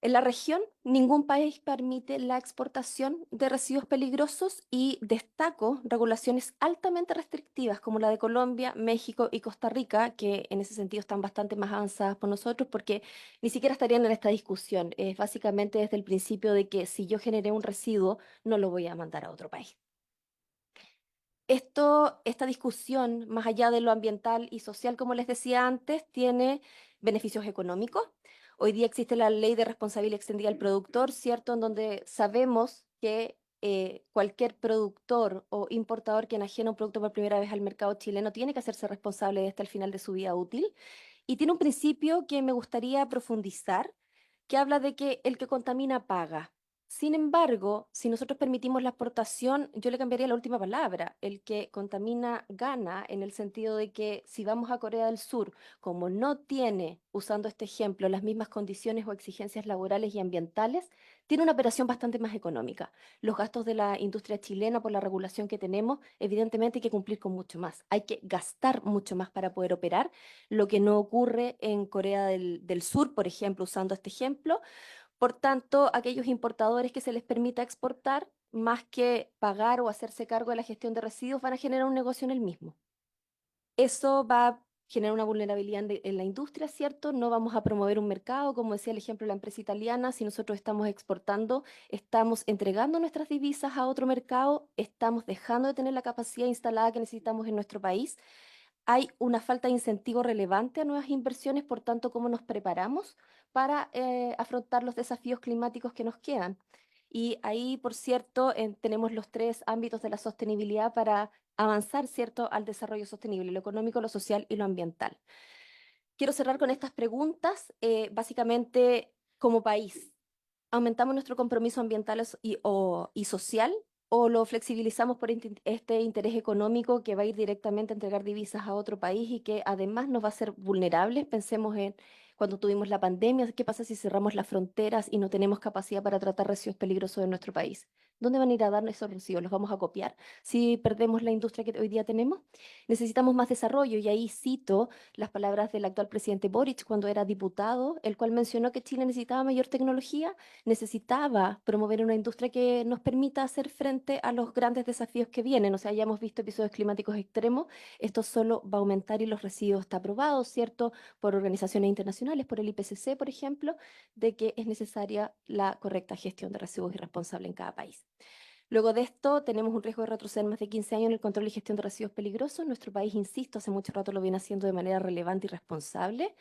F: En la región, ningún país permite la exportación de residuos peligrosos y destaco regulaciones altamente restrictivas como la de Colombia, México y Costa Rica, que en ese sentido están bastante más avanzadas por nosotros porque ni siquiera estarían en esta discusión. Es básicamente desde el principio de que si yo generé un residuo, no lo voy a mandar a otro país. Esta discusión, más allá de lo ambiental y social, como les decía antes, tiene beneficios económicos. Hoy día existe la ley de responsabilidad extendida del productor, ¿cierto? En donde sabemos que cualquier productor o importador que enajena un producto por primera vez al mercado chileno tiene que hacerse responsable de este al final de su vida útil. Y tiene un principio que me gustaría profundizar, que habla de que el que contamina paga. Sin embargo, si nosotros permitimos la exportación, yo le cambiaría la última palabra. El que contamina gana en el sentido de que si vamos a Corea del Sur, como no tiene, usando este ejemplo, las mismas condiciones o exigencias laborales y ambientales, tiene una operación bastante más económica. Los gastos de la industria chilena por la regulación que tenemos, evidentemente hay que cumplir con mucho más. Hay que gastar mucho más para poder operar, lo que no ocurre en Corea del Sur, por ejemplo, usando este ejemplo. Por tanto, aquellos importadores que se les permita exportar, más que pagar o hacerse cargo de la gestión de residuos, van a generar un negocio en el mismo. Eso va a generar una vulnerabilidad en la industria, ¿cierto? No vamos a promover un mercado, como decía el ejemplo de la empresa italiana. Si nosotros estamos exportando, estamos entregando nuestras divisas a otro mercado, estamos dejando de tener la capacidad instalada que necesitamos en nuestro país. Hay una falta de incentivo relevante a nuevas inversiones, por tanto, ¿cómo nos preparamos para afrontar los desafíos climáticos que nos quedan? Y ahí, por cierto, tenemos los tres ámbitos de la sostenibilidad para avanzar, ¿cierto?, al desarrollo sostenible, lo económico, lo social y lo ambiental. Quiero cerrar con estas preguntas. Básicamente, como país, ¿aumentamos nuestro compromiso ambiental y social o lo flexibilizamos por este interés económico que va a ir directamente a entregar divisas a otro país y que además nos va a hacer vulnerables? Pensemos en cuando tuvimos la pandemia, ¿qué pasa si cerramos las fronteras y no tenemos capacidad para tratar residuos peligrosos en nuestro país? ¿Dónde van a ir a dar esos residuos? ¿Los vamos a copiar si perdemos la industria que hoy día tenemos? Necesitamos más desarrollo y ahí cito las palabras del actual presidente Boric cuando era diputado, el cual mencionó que Chile necesitaba mayor tecnología, necesitaba promover una industria que nos permita hacer frente a los grandes desafíos que vienen. O sea, ya hemos visto episodios climáticos extremos, esto solo va a aumentar y los residuos está aprobado, ¿cierto? Por organizaciones internacionales, por el IPCC, por ejemplo, de que es necesaria la correcta gestión de residuos irresponsables en cada país. Luego de esto, tenemos un riesgo de retroceder más de 15 años en el control y gestión de residuos peligrosos. Nuestro país, insisto, hace mucho rato lo viene haciendo de manera relevante y responsable.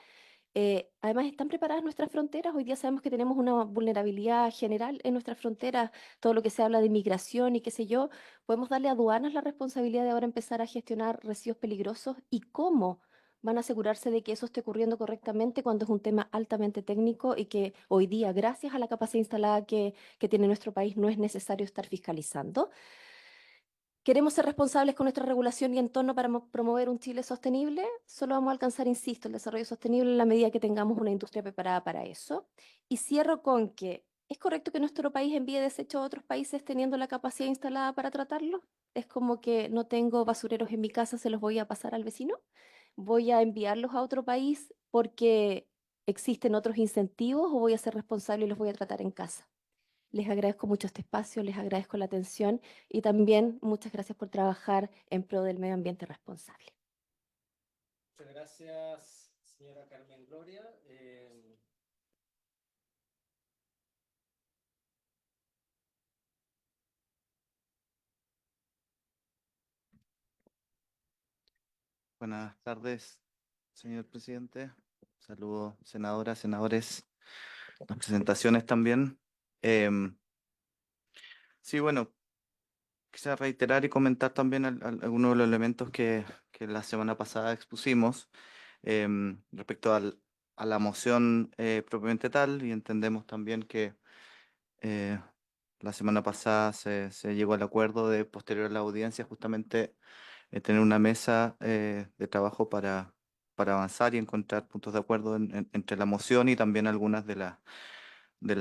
F: Además, ¿están preparadas nuestras fronteras? Hoy día sabemos que tenemos una vulnerabilidad general en nuestras fronteras, todo lo que se habla de migración y qué sé yo. ¿Podemos darle a aduanas la responsabilidad de ahora empezar a gestionar residuos peligrosos? ¿Y cómo van a asegurarse de que eso esté ocurriendo correctamente cuando es un tema altamente técnico y que hoy día, gracias a la capacidad instalada que tiene nuestro país, no es necesario estar fiscalizando? ¿Queremos ser responsables con nuestra regulación y entorno para promover un Chile sostenible? Solo vamos a alcanzar, insisto, el desarrollo sostenible en la medida que tengamos una industria preparada para eso. Y cierro con que, ¿es correcto que nuestro país envíe desechos a otros países teniendo la capacidad instalada para tratarlos? Es como que no tengo basureros en mi casa, se los voy a pasar al vecino. Voy a enviarlos a otro país porque existen otros incentivos o voy a ser responsable y los voy a tratar en casa. Les agradezco mucho este espacio, les agradezco la atención y también muchas gracias por trabajar en pro del medio ambiente responsable.
A: Muchas gracias, señora Carmen Gloria.
G: Buenas tardes, señor presidente. Saludos, senadoras, senadores, las presentaciones también. Sí, bueno, quisiera reiterar y comentar también algunos de los elementos que la semana pasada expusimos respecto a la moción propiamente tal, y entendemos también que eh, la semana pasada se llegó al acuerdo de posterior a la audiencia justamente tener una mesa de trabajo para avanzar y encontrar puntos de acuerdo entre la moción y también algunas de las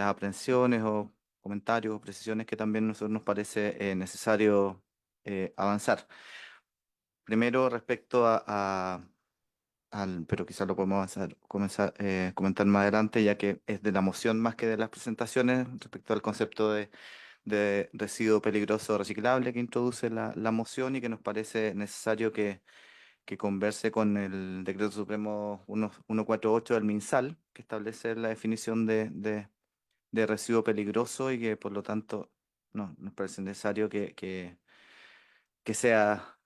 G: aprehensiones o comentarios o precisiones que también a nosotros nos parece necesario avanzar. Primero, respecto pero quizás lo podemos comentar más adelante, ya que es de la moción más que de las presentaciones respecto al concepto de residuo peligroso reciclable que introduce la moción y que nos parece necesario que converse con el Decreto Supremo 148 del MinSal, que establece la definición de residuo peligroso y que por lo tanto nos parece necesario que sea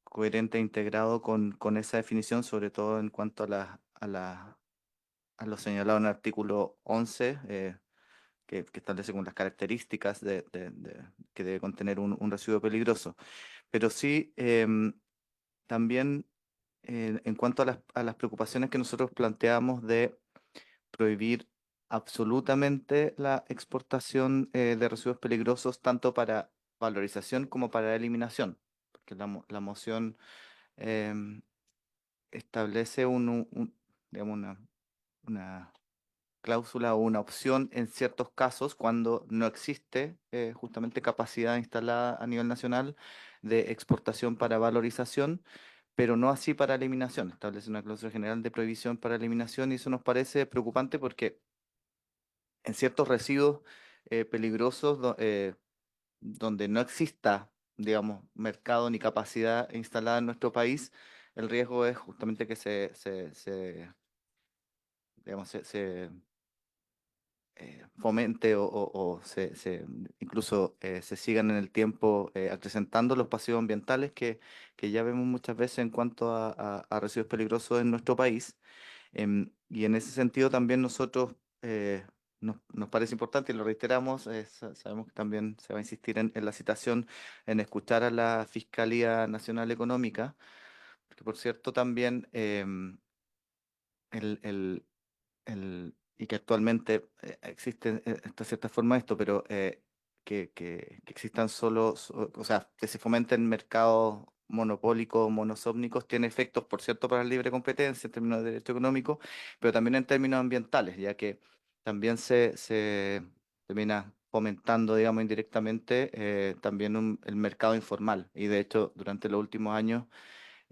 G: coherente e integrado con esa definición, sobre todo en cuanto a lo señalado en el artículo 11, que establece con las características que debe contener un residuo peligroso. Pero sí, también en cuanto a las preocupaciones que nosotros planteamos de prohibir absolutamente la exportación de residuos peligrosos, tanto para valorización como para eliminación, porque la moción em, establece digamos, una cláusula o una opción en ciertos casos cuando no existe justamente capacidad instalada a nivel nacional de exportación para valorización, pero no así para eliminación. Establece una cláusula general de prohibición para eliminación y eso nos parece preocupante porque en ciertos residuos peligrosos donde no exista, digamos, mercado ni capacidad instalada en nuestro país, el riesgo es justamente que digamos, se fomente o incluso se sigan en el tiempo acrecentando los pasivos ambientales que ya vemos muchas veces en cuanto a residuos peligrosos en nuestro país. Y en ese sentido también nosotros nos parece importante y lo reiteramos, sabemos que también se va a insistir en la citación, en escuchar a la Fiscalía Nacional Económica, que por cierto también el, y que actualmente existe esta cierta forma de esto, pero que existan o sea, que se fomenten mercados monopólicos, monosómnicos, tiene efectos, por cierto, para la libre competencia en términos de derecho económico, pero también en términos ambientales, ya que también se termina fomentando, digamos, indirectamente también el mercado informal. Y de hecho, durante los últimos años,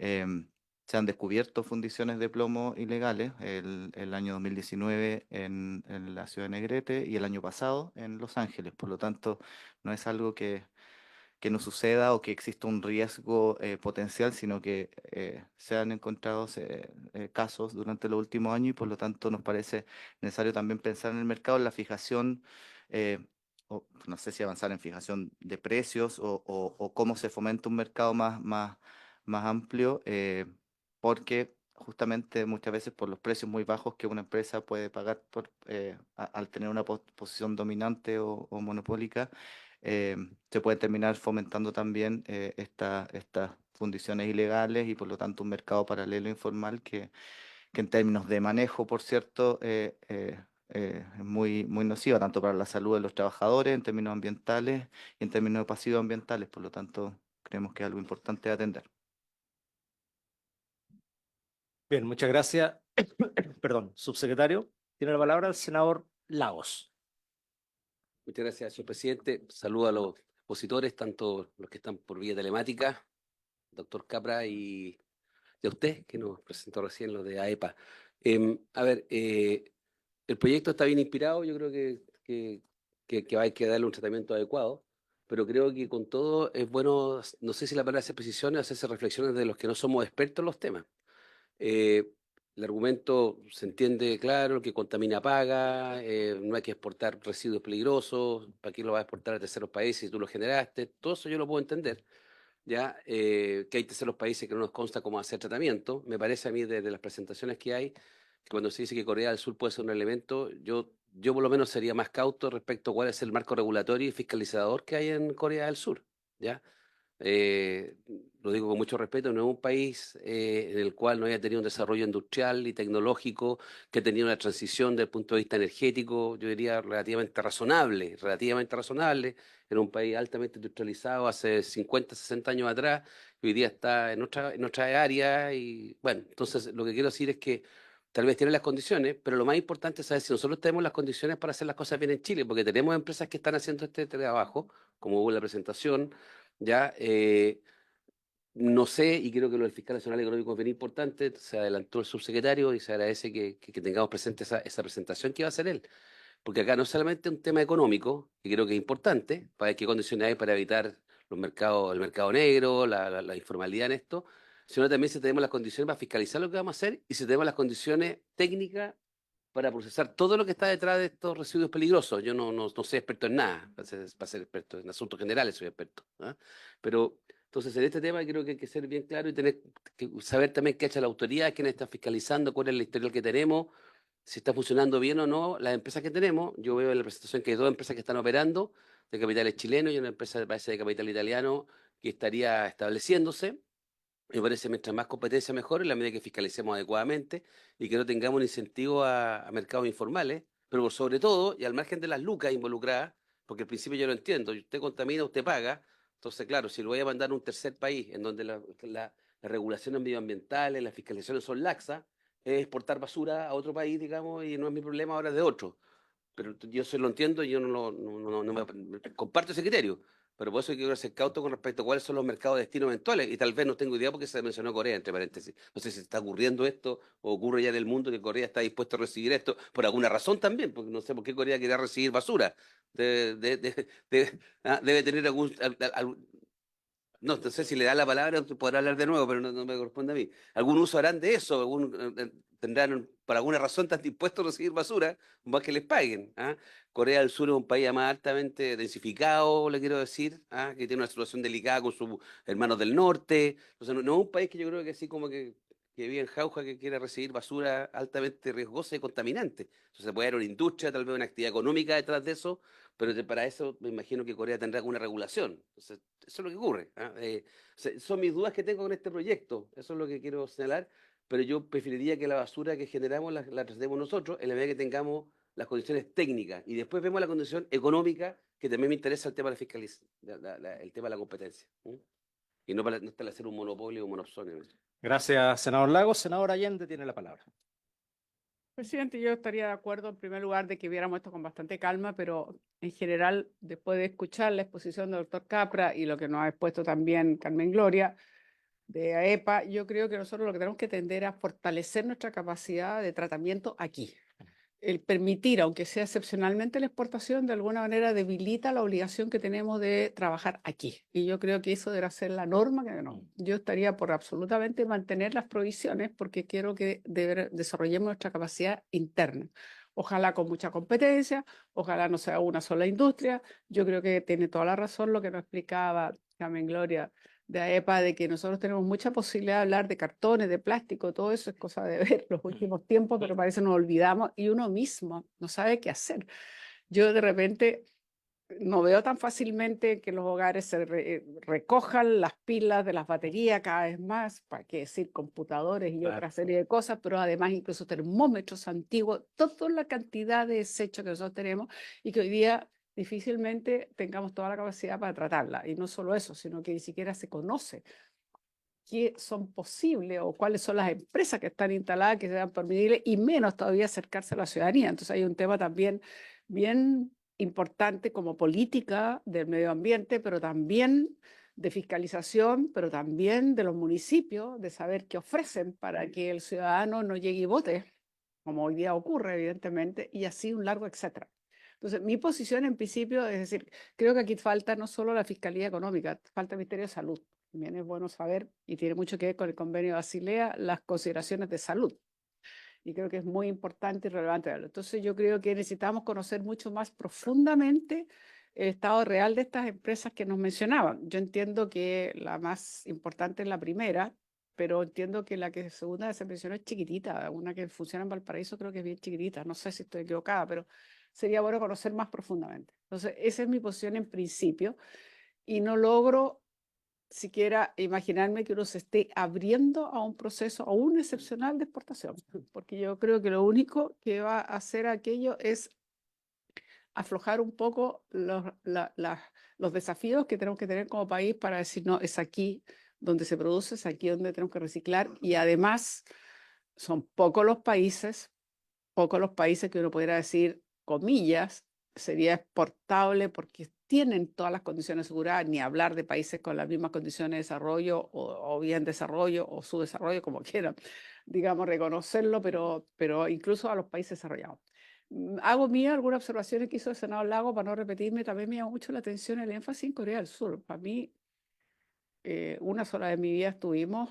G: Em, se han descubierto fundiciones de plomo ilegales el año 2019 en la ciudad de Negrete y el año pasado en Los Ángeles. Por lo tanto, no es algo que no suceda o que exista un riesgo potencial, sino que se han encontrado casos durante los últimos años y por lo tanto nos parece necesario también pensar en el mercado, en la fijación. O no sé si avanzar en fijación de precios o cómo se fomenta un mercado más amplio, porque justamente muchas veces por los precios muy bajos que una empresa puede pagar al tener una posición dominante o monopólica, se puede terminar fomentando también estas fundiciones ilegales y por lo tanto un mercado paralelo informal que en términos de manejo, por cierto, es muy nociva, tanto para la salud de los trabajadores, en términos ambientales y en términos de pasivos ambientales. Por lo tanto, creemos que es algo importante de atender.
A: Bien, muchas gracias. Perdón, subsecretario. Tiene la palabra el senador Lagos.
H: Muchas gracias, señor presidente. Saludo a los expositores, tanto los que están por vía telemática, doctor Capra, y a usted, que nos presentó recién lo de AEPA. A ver, el proyecto está bien inspirado, yo creo que hay que darle un tratamiento adecuado, pero creo que con todo es bueno, no sé si la palabra hacer precisiones, hacerse reflexiones de los que no somos expertos en los temas. Eh, el argumento se entiende claro, el que contamina paga, no hay que exportar residuos peligrosos, ¿para qué lo vas a exportar a terceros países si tú lo generaste? Todo eso yo lo puedo entender, ¿ya? Que hay terceros países que no nos consta cómo hacer tratamiento. Me parece a mí de las presentaciones que hay, que cuando se dice que Corea del Sur puede ser un elemento, yo por lo menos sería más cauto respecto a cuál es el marco regulatorio y fiscalizador que hay en Corea del Sur, ¿ya? eh, lo digo con mucho respeto, no es un país en el cual no haya tenido un desarrollo industrial y tecnológico, que tenía una transición desde el punto de vista energético, yo diría relativamente razonable, relativamente razonable. Era un país altamente industrializado hace 50, 60 años atrás, y hoy día está en otra área. Y bueno, entonces lo que quiero decir es que tal vez tiene las condiciones, pero lo más importante es saber si nosotros tenemos las condiciones para hacer las cosas bien en Chile, porque tenemos empresas que están haciendo este trabajo, como hubo en la presentación, ya No sé, y creo que lo del fiscal nacional económico es bien importante, se adelantó el subsecretario y se agradece que tengamos presente esa presentación que va a hacer él. Porque acá no es solamente un tema económico, que creo que es importante, para ver qué condiciones hay para evitar los mercados, el mercado negro, la informalidad en esto, sino también si tenemos las condiciones para fiscalizar lo que vamos a hacer y si tenemos las condiciones técnicas para procesar todo lo que está detrás de estos residuos peligrosos. Yo no soy experto en nada, para ser experto en asuntos generales soy experto, ¿ah? Pero entonces en este tema creo que hay que ser bien claro y tener que saber también qué ha hecho la autoridad, quién está fiscalizando, cuál es el historial que tenemos, si está funcionando bien o no las empresas que tenemos. Yo veo en la presentación que hay dos empresas que están operando, de capitales chilenos y una empresa parece de capital italiano que estaría estableciéndose. Me parece mientras más competencia mejor, en la medida que fiscalicemos adecuadamente y que no tengamos un incentivo a mercados informales, pero por sobre todo, y al margen de las lucas involucradas, porque al principio yo lo entiendo, y usted contamina, usted paga. Entonces, claro, si lo voy a mandar a un tercer país en donde las regulaciones medioambientales, las fiscalizaciones son laxas, es exportar basura a otro país, digamos, y no es mi problema, ahora es de otro. Pero yo se lo entiendo y yo comparto ese criterio. Pero por eso quiero ser cauto con respecto a cuáles son los mercados de destino eventuales. Y tal vez no tengo idea porque se mencionó Corea, entre paréntesis. No sé si está ocurriendo esto o ocurre ya en el mundo que Corea está dispuesto a recibir esto por alguna razón también, porque no sé por qué Corea quiere recibir basura. Debe tener no sé si le da la palabra, podrá hablar de nuevo, pero no me corresponde a mí. ¿Algún uso harán de eso? ¿Tendrán por alguna razón tan dispuestos a recibir basura? Más que les paguen. ¿Ah? Corea del Sur es un país más altamente densificado, le quiero decir, ¿ah? Que tiene una situación delicada con sus hermanos del norte. Entonces, no es un país que yo creo que así como que vive en jauja, que quiere recibir basura altamente riesgosa y contaminante. Entonces, se puede haber una industria, tal vez una actividad económica detrás de eso, pero para eso me imagino que Corea tendrá alguna regulación. Entonces, eso es lo que ocurre. ¿Ah? Son mis dudas que tengo con este proyecto, eso es lo que quiero señalar, pero yo preferiría que la basura que generamos la tratemos nosotros en la medida que tengamos las condiciones técnicas y después vemos la condición económica, que también me interesa el tema de la fiscalización, el tema de la competencia. ¿Sí? Y no establecer un monopolio o un monopsonio.
A: Gracias, senador Lagos. Senador Allende tiene la palabra.
D: Presidente, yo estaría de acuerdo en primer lugar de que viéramos esto con bastante calma, pero en general, después de escuchar la exposición del doctor Capra y lo que nos ha expuesto también Carmen Gloria de AEPA, yo creo que nosotros lo que tenemos que tender a fortalecer nuestra capacidad de tratamiento aquí. El permitir, aunque sea excepcionalmente la exportación, de alguna manera debilita la obligación que tenemos de trabajar aquí. Y yo creo que eso debe ser la norma, que no. Yo estaría por absolutamente mantener las provisiones porque quiero que desarrollemos nuestra capacidad interna. Ojalá con mucha competencia, ojalá no sea una sola industria. Yo creo que tiene toda la razón lo que nos explicaba Carmen Gloria de AEPA, de que nosotros tenemos mucha posibilidad de hablar de cartones, de plástico, todo eso es cosa de ver los últimos tiempos, pero parece nos olvidamos y uno mismo no sabe qué hacer. Yo de repente no veo tan fácilmente que los hogares se recojan las pilas de las baterías cada vez más, para qué decir computadores y otra serie de cosas, pero además incluso termómetros antiguos, toda la cantidad de desechos que nosotros tenemos y que hoy día difícilmente tengamos toda la capacidad para tratarla. Y no solo eso, sino que ni siquiera se conoce qué son posibles o cuáles son las empresas que están instaladas que sean permitibles y menos todavía acercarse a la ciudadanía. Entonces hay un tema también bien importante como política del medio ambiente, pero también de fiscalización, pero también de los municipios, de saber qué ofrecen para que el ciudadano no llegue y vote, como hoy día ocurre, evidentemente, y así un largo etcétera. Entonces, mi posición en principio es decir, creo que aquí falta no solo la Fiscalía Económica, falta el Ministerio de Salud. También es bueno saber, y tiene mucho que ver con el convenio de Basilea, las consideraciones de salud. Y creo que es muy importante y relevante. Entonces, yo creo que necesitamos conocer mucho más profundamente el estado real de estas empresas que nos mencionaban. Yo entiendo que la más importante es la primera, pero entiendo que la que segunda se mencionó es chiquitita. Una que funciona en Valparaíso creo que es bien chiquitita. No sé si estoy equivocada, pero sería bueno conocer más profundamente. Entonces, esa es mi posición en principio y no logro siquiera imaginarme que uno se esté abriendo a un proceso aún excepcional de exportación, porque yo creo que lo único que va a hacer aquello es aflojar un poco los desafíos que tenemos que tener como país para decir, no, es aquí donde se produce, es aquí donde tenemos que reciclar y además son pocos los países que uno pudiera decir, comillas, sería exportable porque tienen todas las condiciones aseguradas, ni hablar de países con las mismas condiciones de desarrollo o bien desarrollo o subdesarrollo, como quieran, digamos, reconocerlo, pero incluso a los países desarrollados. Hago mía algunas observaciones que hizo el senador Lago para no repetirme. También me llama mucho la atención el énfasis en Corea del Sur. Para mí, una sola vez en mi vida estuvimos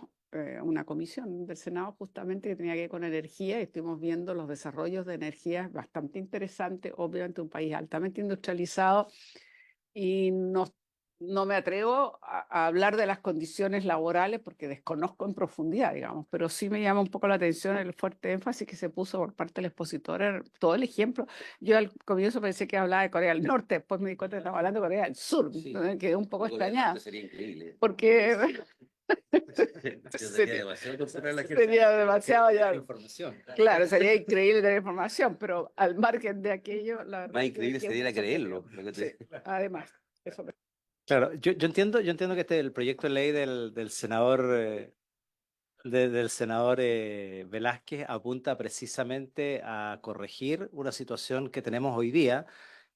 D: una comisión del Senado justamente que tenía que ver con energía y estuvimos viendo los desarrollos de energía bastante interesantes, obviamente un país altamente industrializado y no me atrevo a hablar de las condiciones laborales porque desconozco en profundidad, digamos, pero sí me llama un poco la atención el fuerte énfasis que se puso por parte del expositor en todo el ejemplo. Yo al comienzo pensé que hablaba de Corea del Norte, después me di cuenta que estaba hablando de Corea del Sur,
H: Sí.
D: entonces quedé un poco
H: Corea del
D: extrañada,
H: Norte sería increíble.
D: porque
H: Sería demasiado cultural la gente.
D: sería demasiado ya.
H: Información.
D: Claro, sería increíble tener información, pero al margen de aquello, la verdad
H: Más
D: es que
H: increíble
D: el
H: sería
D: tiempo
H: creerlo.
D: sorprendió.
H: Lo que te-
D: Sí, además, eso me...
A: Claro, yo entiendo que el proyecto de ley del senador, del senador Velázquez apunta precisamente a corregir una situación que tenemos hoy día,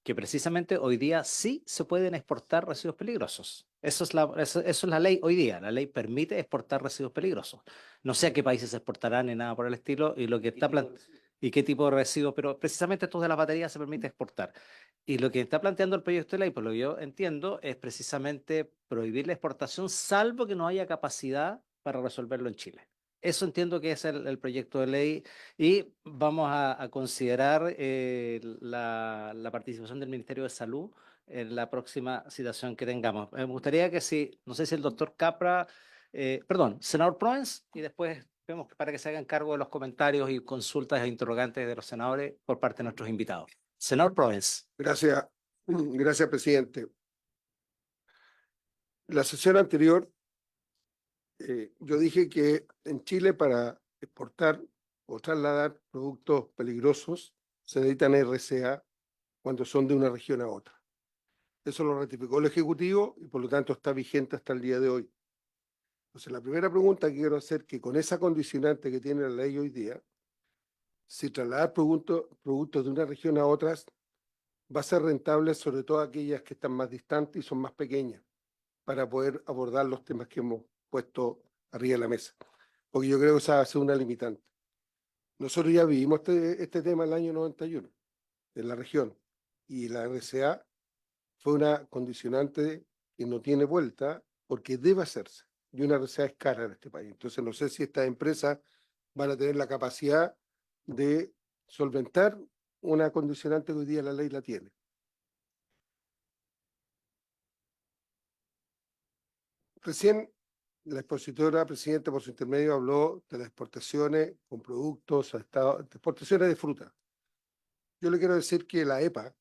A: que precisamente hoy día sí se pueden exportar residuos peligrosos. Eso es la ley hoy día. La ley permite exportar residuos peligrosos. No sé a qué países se exportarán ni nada por el estilo y lo que está y qué tipo de residuos, pero precisamente estos de las baterías se permite exportar. Y lo que está planteando el proyecto de ley, por lo que yo entiendo, es precisamente prohibir la exportación, salvo que no haya capacidad para resolverlo en Chile. Eso entiendo que es el proyecto de ley y vamos a considerar la participación del Ministerio de Salud en la próxima citación que tengamos. Me gustaría que si, no sé si el doctor Capra, perdón, senador Proens, y después vemos para que se hagan cargo de los comentarios y consultas e interrogantes de los senadores por parte de nuestros invitados. Senador Proens.
I: Gracias, gracias, presidente. La sesión anterior, yo dije que en Chile para exportar o trasladar productos peligrosos se necesitan RCA cuando son de una región a otra. Eso lo ratificó el Ejecutivo y por lo tanto está vigente hasta el día de hoy. Entonces, la primera pregunta que quiero hacer, que con esa condicionante que tiene la ley hoy día, si trasladar productos de una región a otras va a ser rentable, sobre todo aquellas que están más distantes y son más pequeñas, para poder abordar los temas que hemos puesto arriba de la mesa. Porque yo creo que esa va a ser una limitante. Nosotros ya vivimos este tema en el año 91, en la región, y la RCA fue una condicionante que no tiene vuelta porque debe hacerse. Y una RCA es cara en este país. Entonces no sé si estas empresas van a tener la capacidad de solventar una condicionante que hoy día la ley la tiene. Recién la expositora, presidenta, por su intermedio, habló de las exportaciones con productos, de exportaciones de fruta. Yo le quiero decir que la EPA,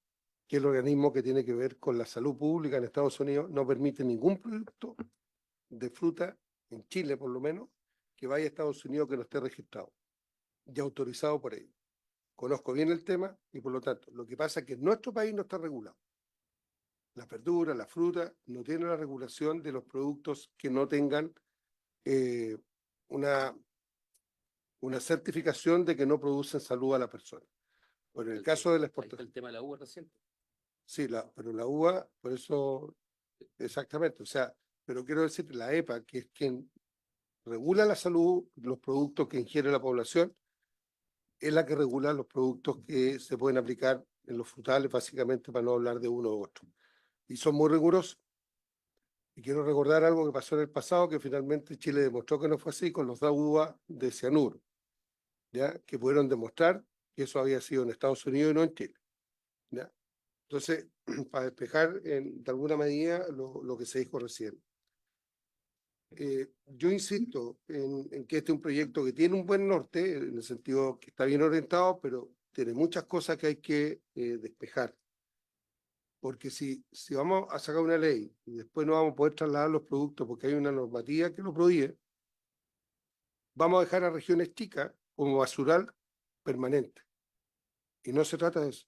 I: que es el organismo que tiene que ver con la salud pública en Estados Unidos, no permite ningún producto de fruta, en Chile por lo menos, que vaya a Estados Unidos que no esté registrado y autorizado por ellos. Conozco bien el tema y por lo tanto, lo que pasa es que en nuestro país no está regulado. Las verduras, la fruta, no tienen la regulación de los productos que no tengan una certificación de que no producen salud a la persona. Pero en el caso de la exportación.
H: El tema de la uva recién.
I: Sí, pero la uva, por eso, exactamente, o sea, pero quiero decir, la EPA, que es quien regula la salud, los productos que ingiere la población, es la que regula los productos que se pueden aplicar en los frutales, básicamente, para no hablar de uno u otro. Y son muy rigurosos. Y quiero recordar algo que pasó en el pasado, que finalmente Chile demostró que no fue así con los dos uvas de cianuro, ¿ya? Que pudieron demostrar que eso había sido en Estados Unidos y no en Chile, ¿ya? Entonces, para despejar de alguna medida lo que se dijo recién. Yo insisto en que este es un proyecto que tiene un buen norte, en el sentido que está bien orientado, pero tiene muchas cosas que hay que despejar. Porque si vamos a sacar una ley y después no vamos a poder trasladar los productos porque hay una normativa que lo prohíbe, vamos a dejar a regiones chicas como basural permanente. Y no se trata de eso.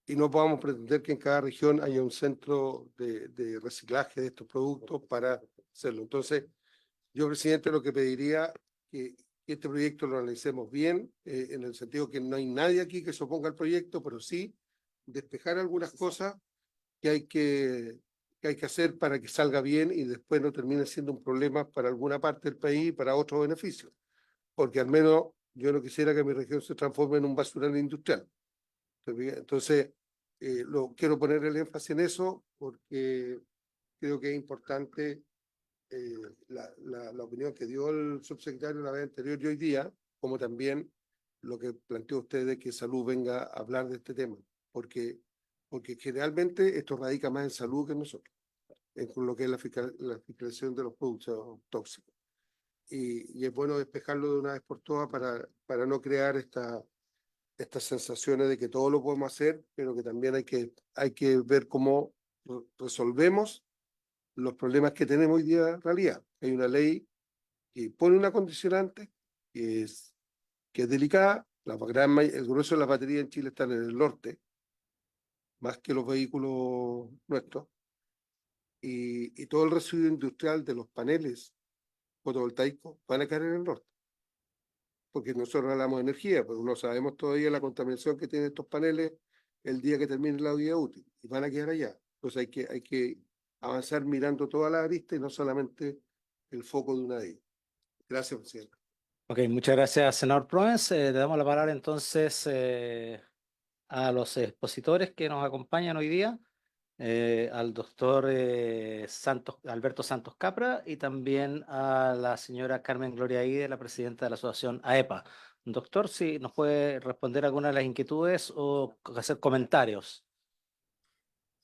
I: Y no podamos pretender que en cada región haya un centro de reciclaje de estos productos para hacerlo. Entonces, yo, presidente, lo que pediría que este proyecto lo analicemos bien, en el sentido que no hay nadie aquí que se oponga al proyecto, pero sí despejar algunas cosas que hay que hacer para que salga bien y después no termine siendo un problema para alguna parte del país y para otros beneficios. Porque al menos yo no quisiera que mi región se transforme en un basural industrial. Entonces, quiero poner el énfasis en eso porque creo que es importante la opinión que dio el subsecretario la vez anterior y hoy día, como también lo que planteó usted de que Salud venga a hablar de este tema, porque generalmente esto radica más en salud que en nosotros, en lo que es la fiscalización de los productos tóxicos. Y es bueno despejarlo de una vez por todas para no crear estas sensaciones de que todo lo podemos hacer, pero que también hay que ver cómo resolvemos los problemas que tenemos hoy día en realidad. Hay una ley que pone una condicionante que es delicada. El grueso de las baterías en Chile están en el norte, más que los vehículos nuestros, y todo el residuo industrial de los paneles fotovoltaicos van a caer en el norte, porque nosotros hablamos de energía, pero no sabemos todavía la contaminación que tienen estos paneles el día que termine la vida útil, y van a quedar allá. Entonces hay que avanzar mirando todas las aristas y no solamente el foco de una de ellas. Gracias, presidente.
A: Ok, muchas gracias, senador Proens. Le damos la palabra entonces a los expositores que nos acompañan hoy día, al doctor Alberto Santos Capra y también a la señora Carmen Gloria Ide, la presidenta de la asociación AEPA. Doctor, si nos puede responder alguna de las inquietudes o hacer comentarios.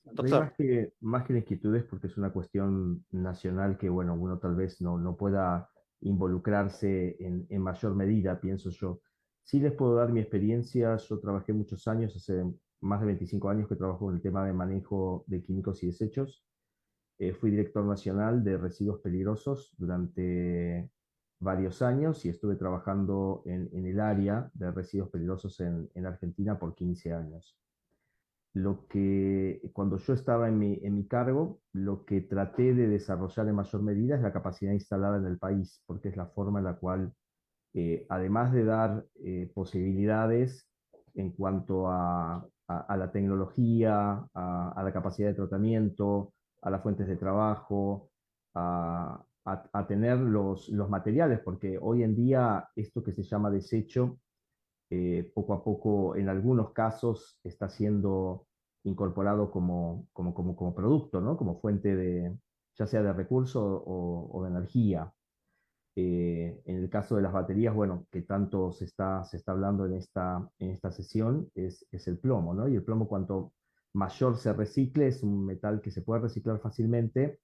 E: No hay
A: Doctor.
E: más que inquietudes porque es una cuestión nacional que, bueno, uno tal vez no pueda involucrarse en mayor medida, pienso yo. Sí les puedo dar mi experiencia. Yo trabajé muchos años, hace más de 25 años que trabajo en el tema de manejo de químicos y desechos. Fui director nacional de residuos peligrosos durante varios años y estuve trabajando en el área de residuos peligrosos en Argentina por 15 años. Cuando yo estaba en mi cargo, lo que traté de desarrollar en mayor medida es la capacidad instalada en el país, porque es la forma en la cual, además de dar posibilidades en cuanto a la tecnología, a la capacidad de tratamiento, a las fuentes de trabajo, a tener los materiales, porque hoy en día esto que se llama desecho, poco a poco, en algunos casos, está siendo incorporado como producto, ¿no? Como fuente ya sea de recursos o de energía. En el caso de las baterías, bueno, que tanto se está hablando en esta sesión, es el plomo, ¿no? Y el plomo, cuanto mayor se recicle, es un metal que se puede reciclar fácilmente,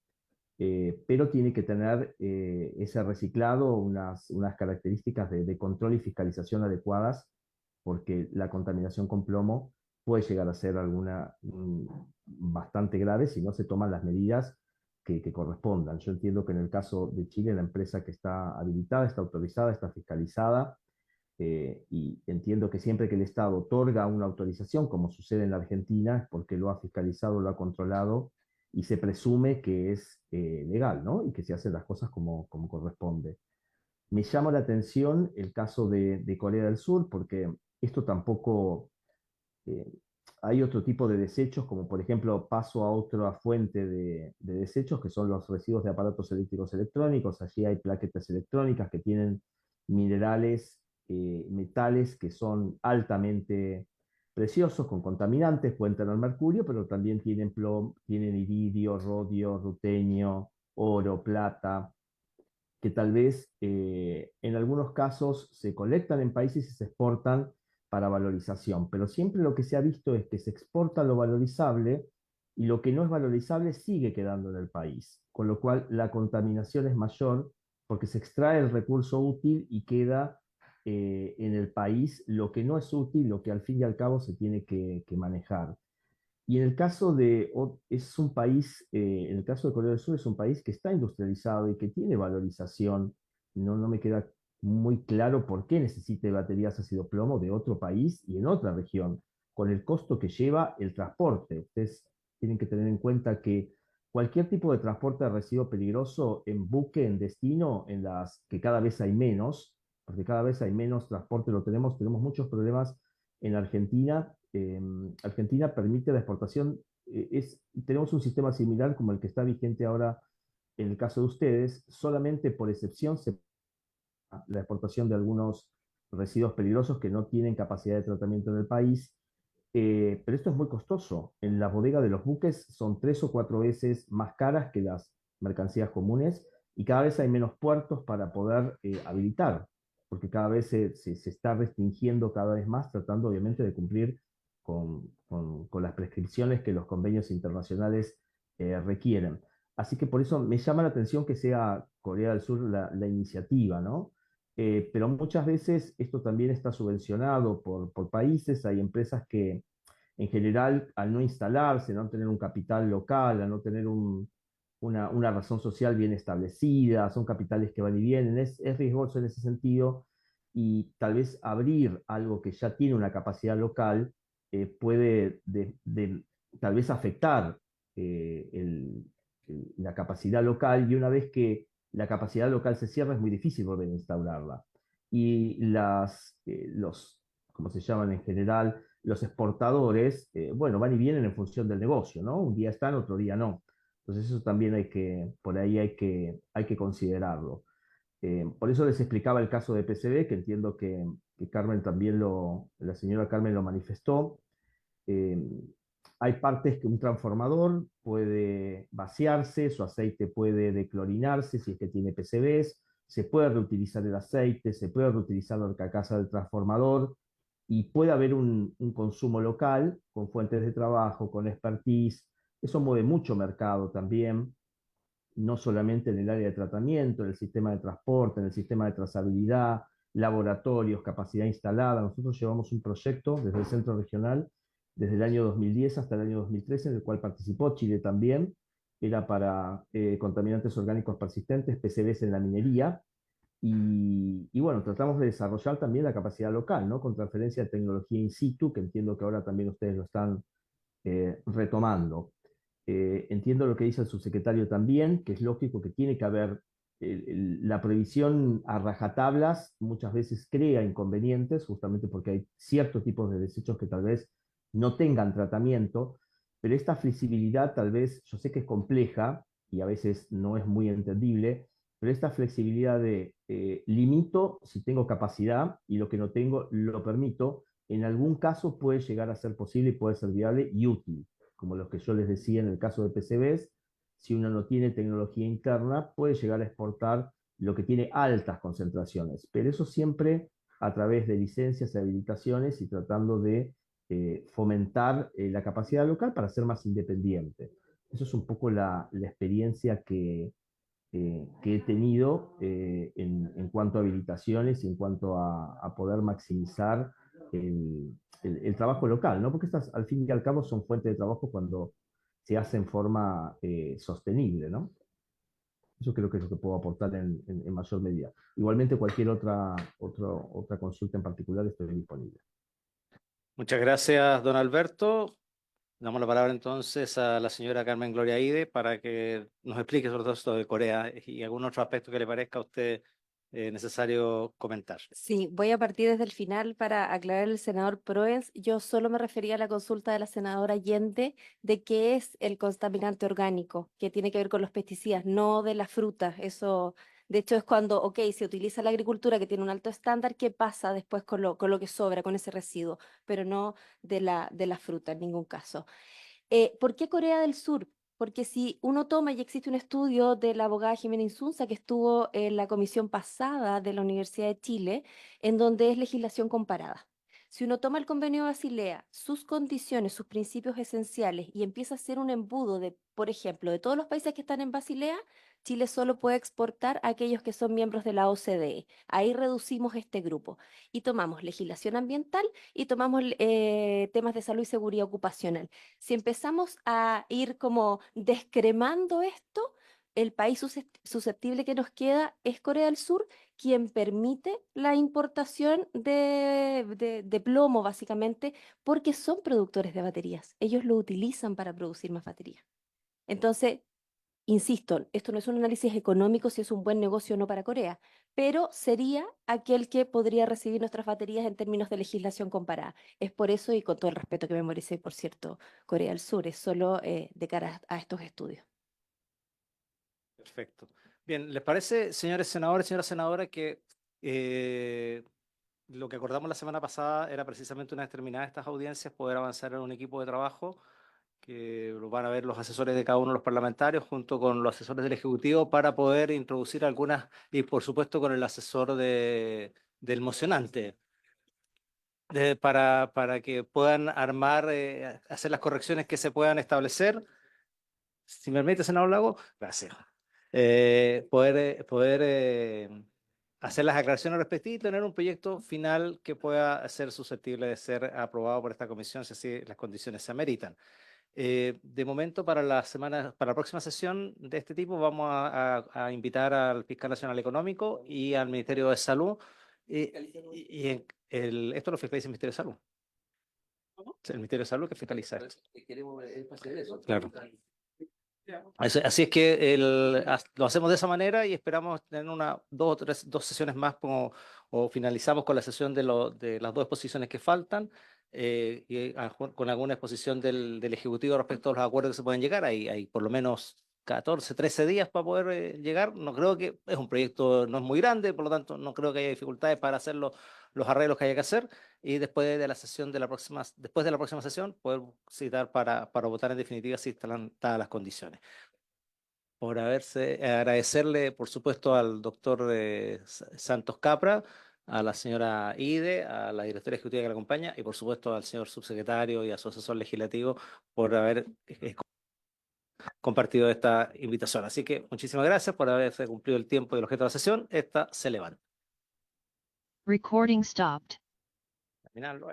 E: pero tiene que tener ese reciclado unas características de control y fiscalización adecuadas, porque la contaminación con plomo puede llegar a ser bastante grave si no se toman las medidas que correspondan. Yo entiendo que en el caso de Chile, la empresa que está habilitada, está autorizada, está fiscalizada, y entiendo que siempre que el Estado otorga una autorización, como sucede en la Argentina, es porque lo ha fiscalizado, lo ha controlado y se presume que es legal, ¿no? Y que se hacen las cosas como corresponde. Me llama la atención el caso de Corea del Sur, porque esto tampoco... hay otro tipo de desechos, como por ejemplo paso a otra fuente de desechos, que son los residuos de aparatos eléctricos electrónicos. Allí hay plaquetas electrónicas que tienen minerales, metales que son altamente preciosos, con contaminantes, pueden tener mercurio, pero también tienen plomo, tienen iridio, rodio, rutenio, oro, plata, que tal vez en algunos casos se colectan en países y se exportan para valorización, pero siempre lo que se ha visto es que se exporta lo valorizable y lo que no es valorizable sigue quedando en el país, con lo cual la contaminación es mayor porque se extrae el recurso útil y queda en el país lo que no es útil, lo que al fin y al cabo se tiene que manejar. Y en el caso es un país, en el caso de Corea del Sur, es un país que está industrializado y que tiene valorización. No me queda muy claro por qué necesite baterías ácido plomo de otro país y en otra región, con el costo que lleva el transporte. Ustedes tienen que tener en cuenta que cualquier tipo de transporte de residuo peligroso en buque, en destino, que cada vez hay menos, porque cada vez hay menos transporte, tenemos muchos problemas en Argentina. Argentina permite la exportación, tenemos un sistema similar como el que está vigente ahora en el caso de ustedes, solamente por excepción la exportación de algunos residuos peligrosos que no tienen capacidad de tratamiento en el país, pero esto es muy costoso. En la bodega de los buques son 3 o 4 veces más caras que las mercancías comunes y cada vez hay menos puertos para poder habilitar, porque cada vez se está restringiendo cada vez más, tratando obviamente de cumplir con las prescripciones que los convenios internacionales requieren. Así que por eso me llama la atención que sea Corea del Sur la iniciativa, ¿no? Pero muchas veces esto también está subvencionado por países, hay empresas que en general al no instalarse, no tener un capital local, al no tener una razón social bien establecida, son capitales que van y vienen, es riesgoso en ese sentido y tal vez abrir algo que ya tiene una capacidad local puede tal vez afectar la capacidad local y una vez que la capacidad local se cierra es muy difícil volver a instaurarla. Y como se llaman en general, los exportadores, bueno, van y vienen en función del negocio, ¿no? Un día están, otro día no. Entonces eso también por ahí hay que considerarlo. Por eso les explicaba el caso de PCB, que entiendo que Carmen también la señora Carmen lo manifestó. Eh, Hay partes que un transformador puede vaciarse, su aceite puede declorinarse si es que tiene PCBs, se puede reutilizar el aceite, se puede reutilizar la carcasa del transformador y puede haber un consumo local con fuentes de trabajo, con expertise. Eso mueve mucho mercado también, no solamente en el área de tratamiento, en el sistema de transporte, en el sistema de trazabilidad, laboratorios, capacidad instalada. Nosotros llevamos un proyecto desde el centro regional desde el año 2010 hasta el año 2013, en el cual participó Chile también. Era para contaminantes orgánicos persistentes, PCBs en la minería. Y bueno, tratamos de desarrollar también la capacidad local, ¿no? Con transferencia de tecnología in situ, que entiendo que ahora también ustedes lo están retomando. Entiendo lo que dice el subsecretario también, que es lógico que tiene que haber la prohibición a rajatablas muchas veces crea inconvenientes, justamente porque hay ciertos tipos de desechos que tal vez no tengan tratamiento, pero esta flexibilidad tal vez, yo sé que es compleja y a veces no es muy entendible, pero esta flexibilidad de limito si tengo capacidad y lo que no tengo lo permito, en algún caso puede llegar a ser posible y puede ser viable y útil, como los que yo les decía en el caso de PCBs. Si uno no tiene tecnología interna, puede llegar a exportar lo que tiene altas concentraciones, pero eso siempre a través de licencias y habilitaciones y tratando de fomentar la capacidad local para ser más independiente. Eso es un poco la experiencia que he tenido en cuanto a habilitaciones y en cuanto a poder maximizar el trabajo local, ¿no? Porque estas, al fin y al cabo, son fuentes de trabajo cuando se hace en forma sostenible, ¿no? Eso creo que es lo que puedo aportar en mayor medida. Igualmente, cualquier otra consulta en particular estoy disponible.
A: Muchas gracias, don Alberto. Damos la palabra entonces a la señora Carmen Gloria Ide para que nos explique sobre todo esto de Corea y algún otro aspecto que le parezca a usted necesario comentar.
F: Sí, voy a partir desde el final para aclarar al senador Proens. Yo solo me refería a la consulta de la senadora Allende de qué es el contaminante orgánico, que tiene que ver con los pesticidas, no de la fruta. Eso, de hecho, es cuando, ok, se utiliza la agricultura que tiene un alto estándar, ¿qué pasa después con lo que sobra, con ese residuo? Pero no de la fruta en ningún caso. ¿Por qué Corea del Sur? Porque si uno toma, y existe un estudio de la abogada Jimena Insunza que estuvo en la comisión pasada de la Universidad de Chile, en donde es legislación comparada. Si uno toma el convenio de Basilea, sus condiciones, sus principios esenciales, y empieza a hacer un embudo de, por ejemplo, de todos los países que están en Basilea, Chile solo puede exportar a aquellos que son miembros de la OCDE. Ahí reducimos este grupo y tomamos legislación ambiental y tomamos temas de salud y seguridad ocupacional. Si empezamos a ir como descremando esto, el país susceptible que nos queda es Corea del Sur, quien permite la importación de plomo, básicamente, porque son productores de baterías. Ellos lo utilizan para producir más baterías. Entonces, insisto, esto no es un análisis económico si es un buen negocio o no para Corea, pero sería aquel que podría recibir nuestras baterías en términos de legislación comparada. Es por eso, y con todo el respeto que me merece, por cierto, Corea del Sur, es solo de cara a estos estudios.
A: Perfecto. Bien, ¿les parece, señores senadores, señora senadora, que lo que acordamos la semana pasada era precisamente una vez terminadas estas audiencias, poder avanzar en un equipo de trabajo que lo van a ver los asesores de cada uno de los parlamentarios junto con los asesores del Ejecutivo para poder introducir algunas, y por supuesto con el asesor del mocionante, para que puedan armar, hacer las correcciones que se puedan establecer? Si me permite, senador Lago, gracias. Poder hacer las aclaraciones respectivas y tener un proyecto final que pueda ser susceptible de ser aprobado por esta comisión si así las condiciones se ameritan. De momento, para para la próxima sesión de este tipo, vamos a invitar al Fiscal Nacional Económico y al Ministerio de Salud. Esto lo fiscaliza el Ministerio de Salud. El Ministerio de Salud que fiscaliza esto.
H: Queremos énfasis en eso.
A: Claro. Así es que lo hacemos de esa manera y esperamos tener dos sesiones más o finalizamos con la sesión de las dos exposiciones que faltan con alguna exposición del Ejecutivo respecto a los acuerdos que se pueden llegar. Hay por lo menos 14, 13 días para poder llegar. No creo que es un proyecto, no es muy grande, por lo tanto no creo que haya dificultades para hacer los arreglos que haya que hacer y después de la próxima sesión poder citar para votar en definitiva si están dadas las condiciones. Agradecerle, por supuesto, al doctor Santos Capra, a la señora Ide, a la directora ejecutiva que la acompaña y, por supuesto, al señor subsecretario y a su asesor legislativo por haber compartido esta invitación. Así que muchísimas gracias por haberse cumplido el tiempo y el objeto de la sesión. Esta se levanta.
J: Recording stopped.
A: Terminarlo.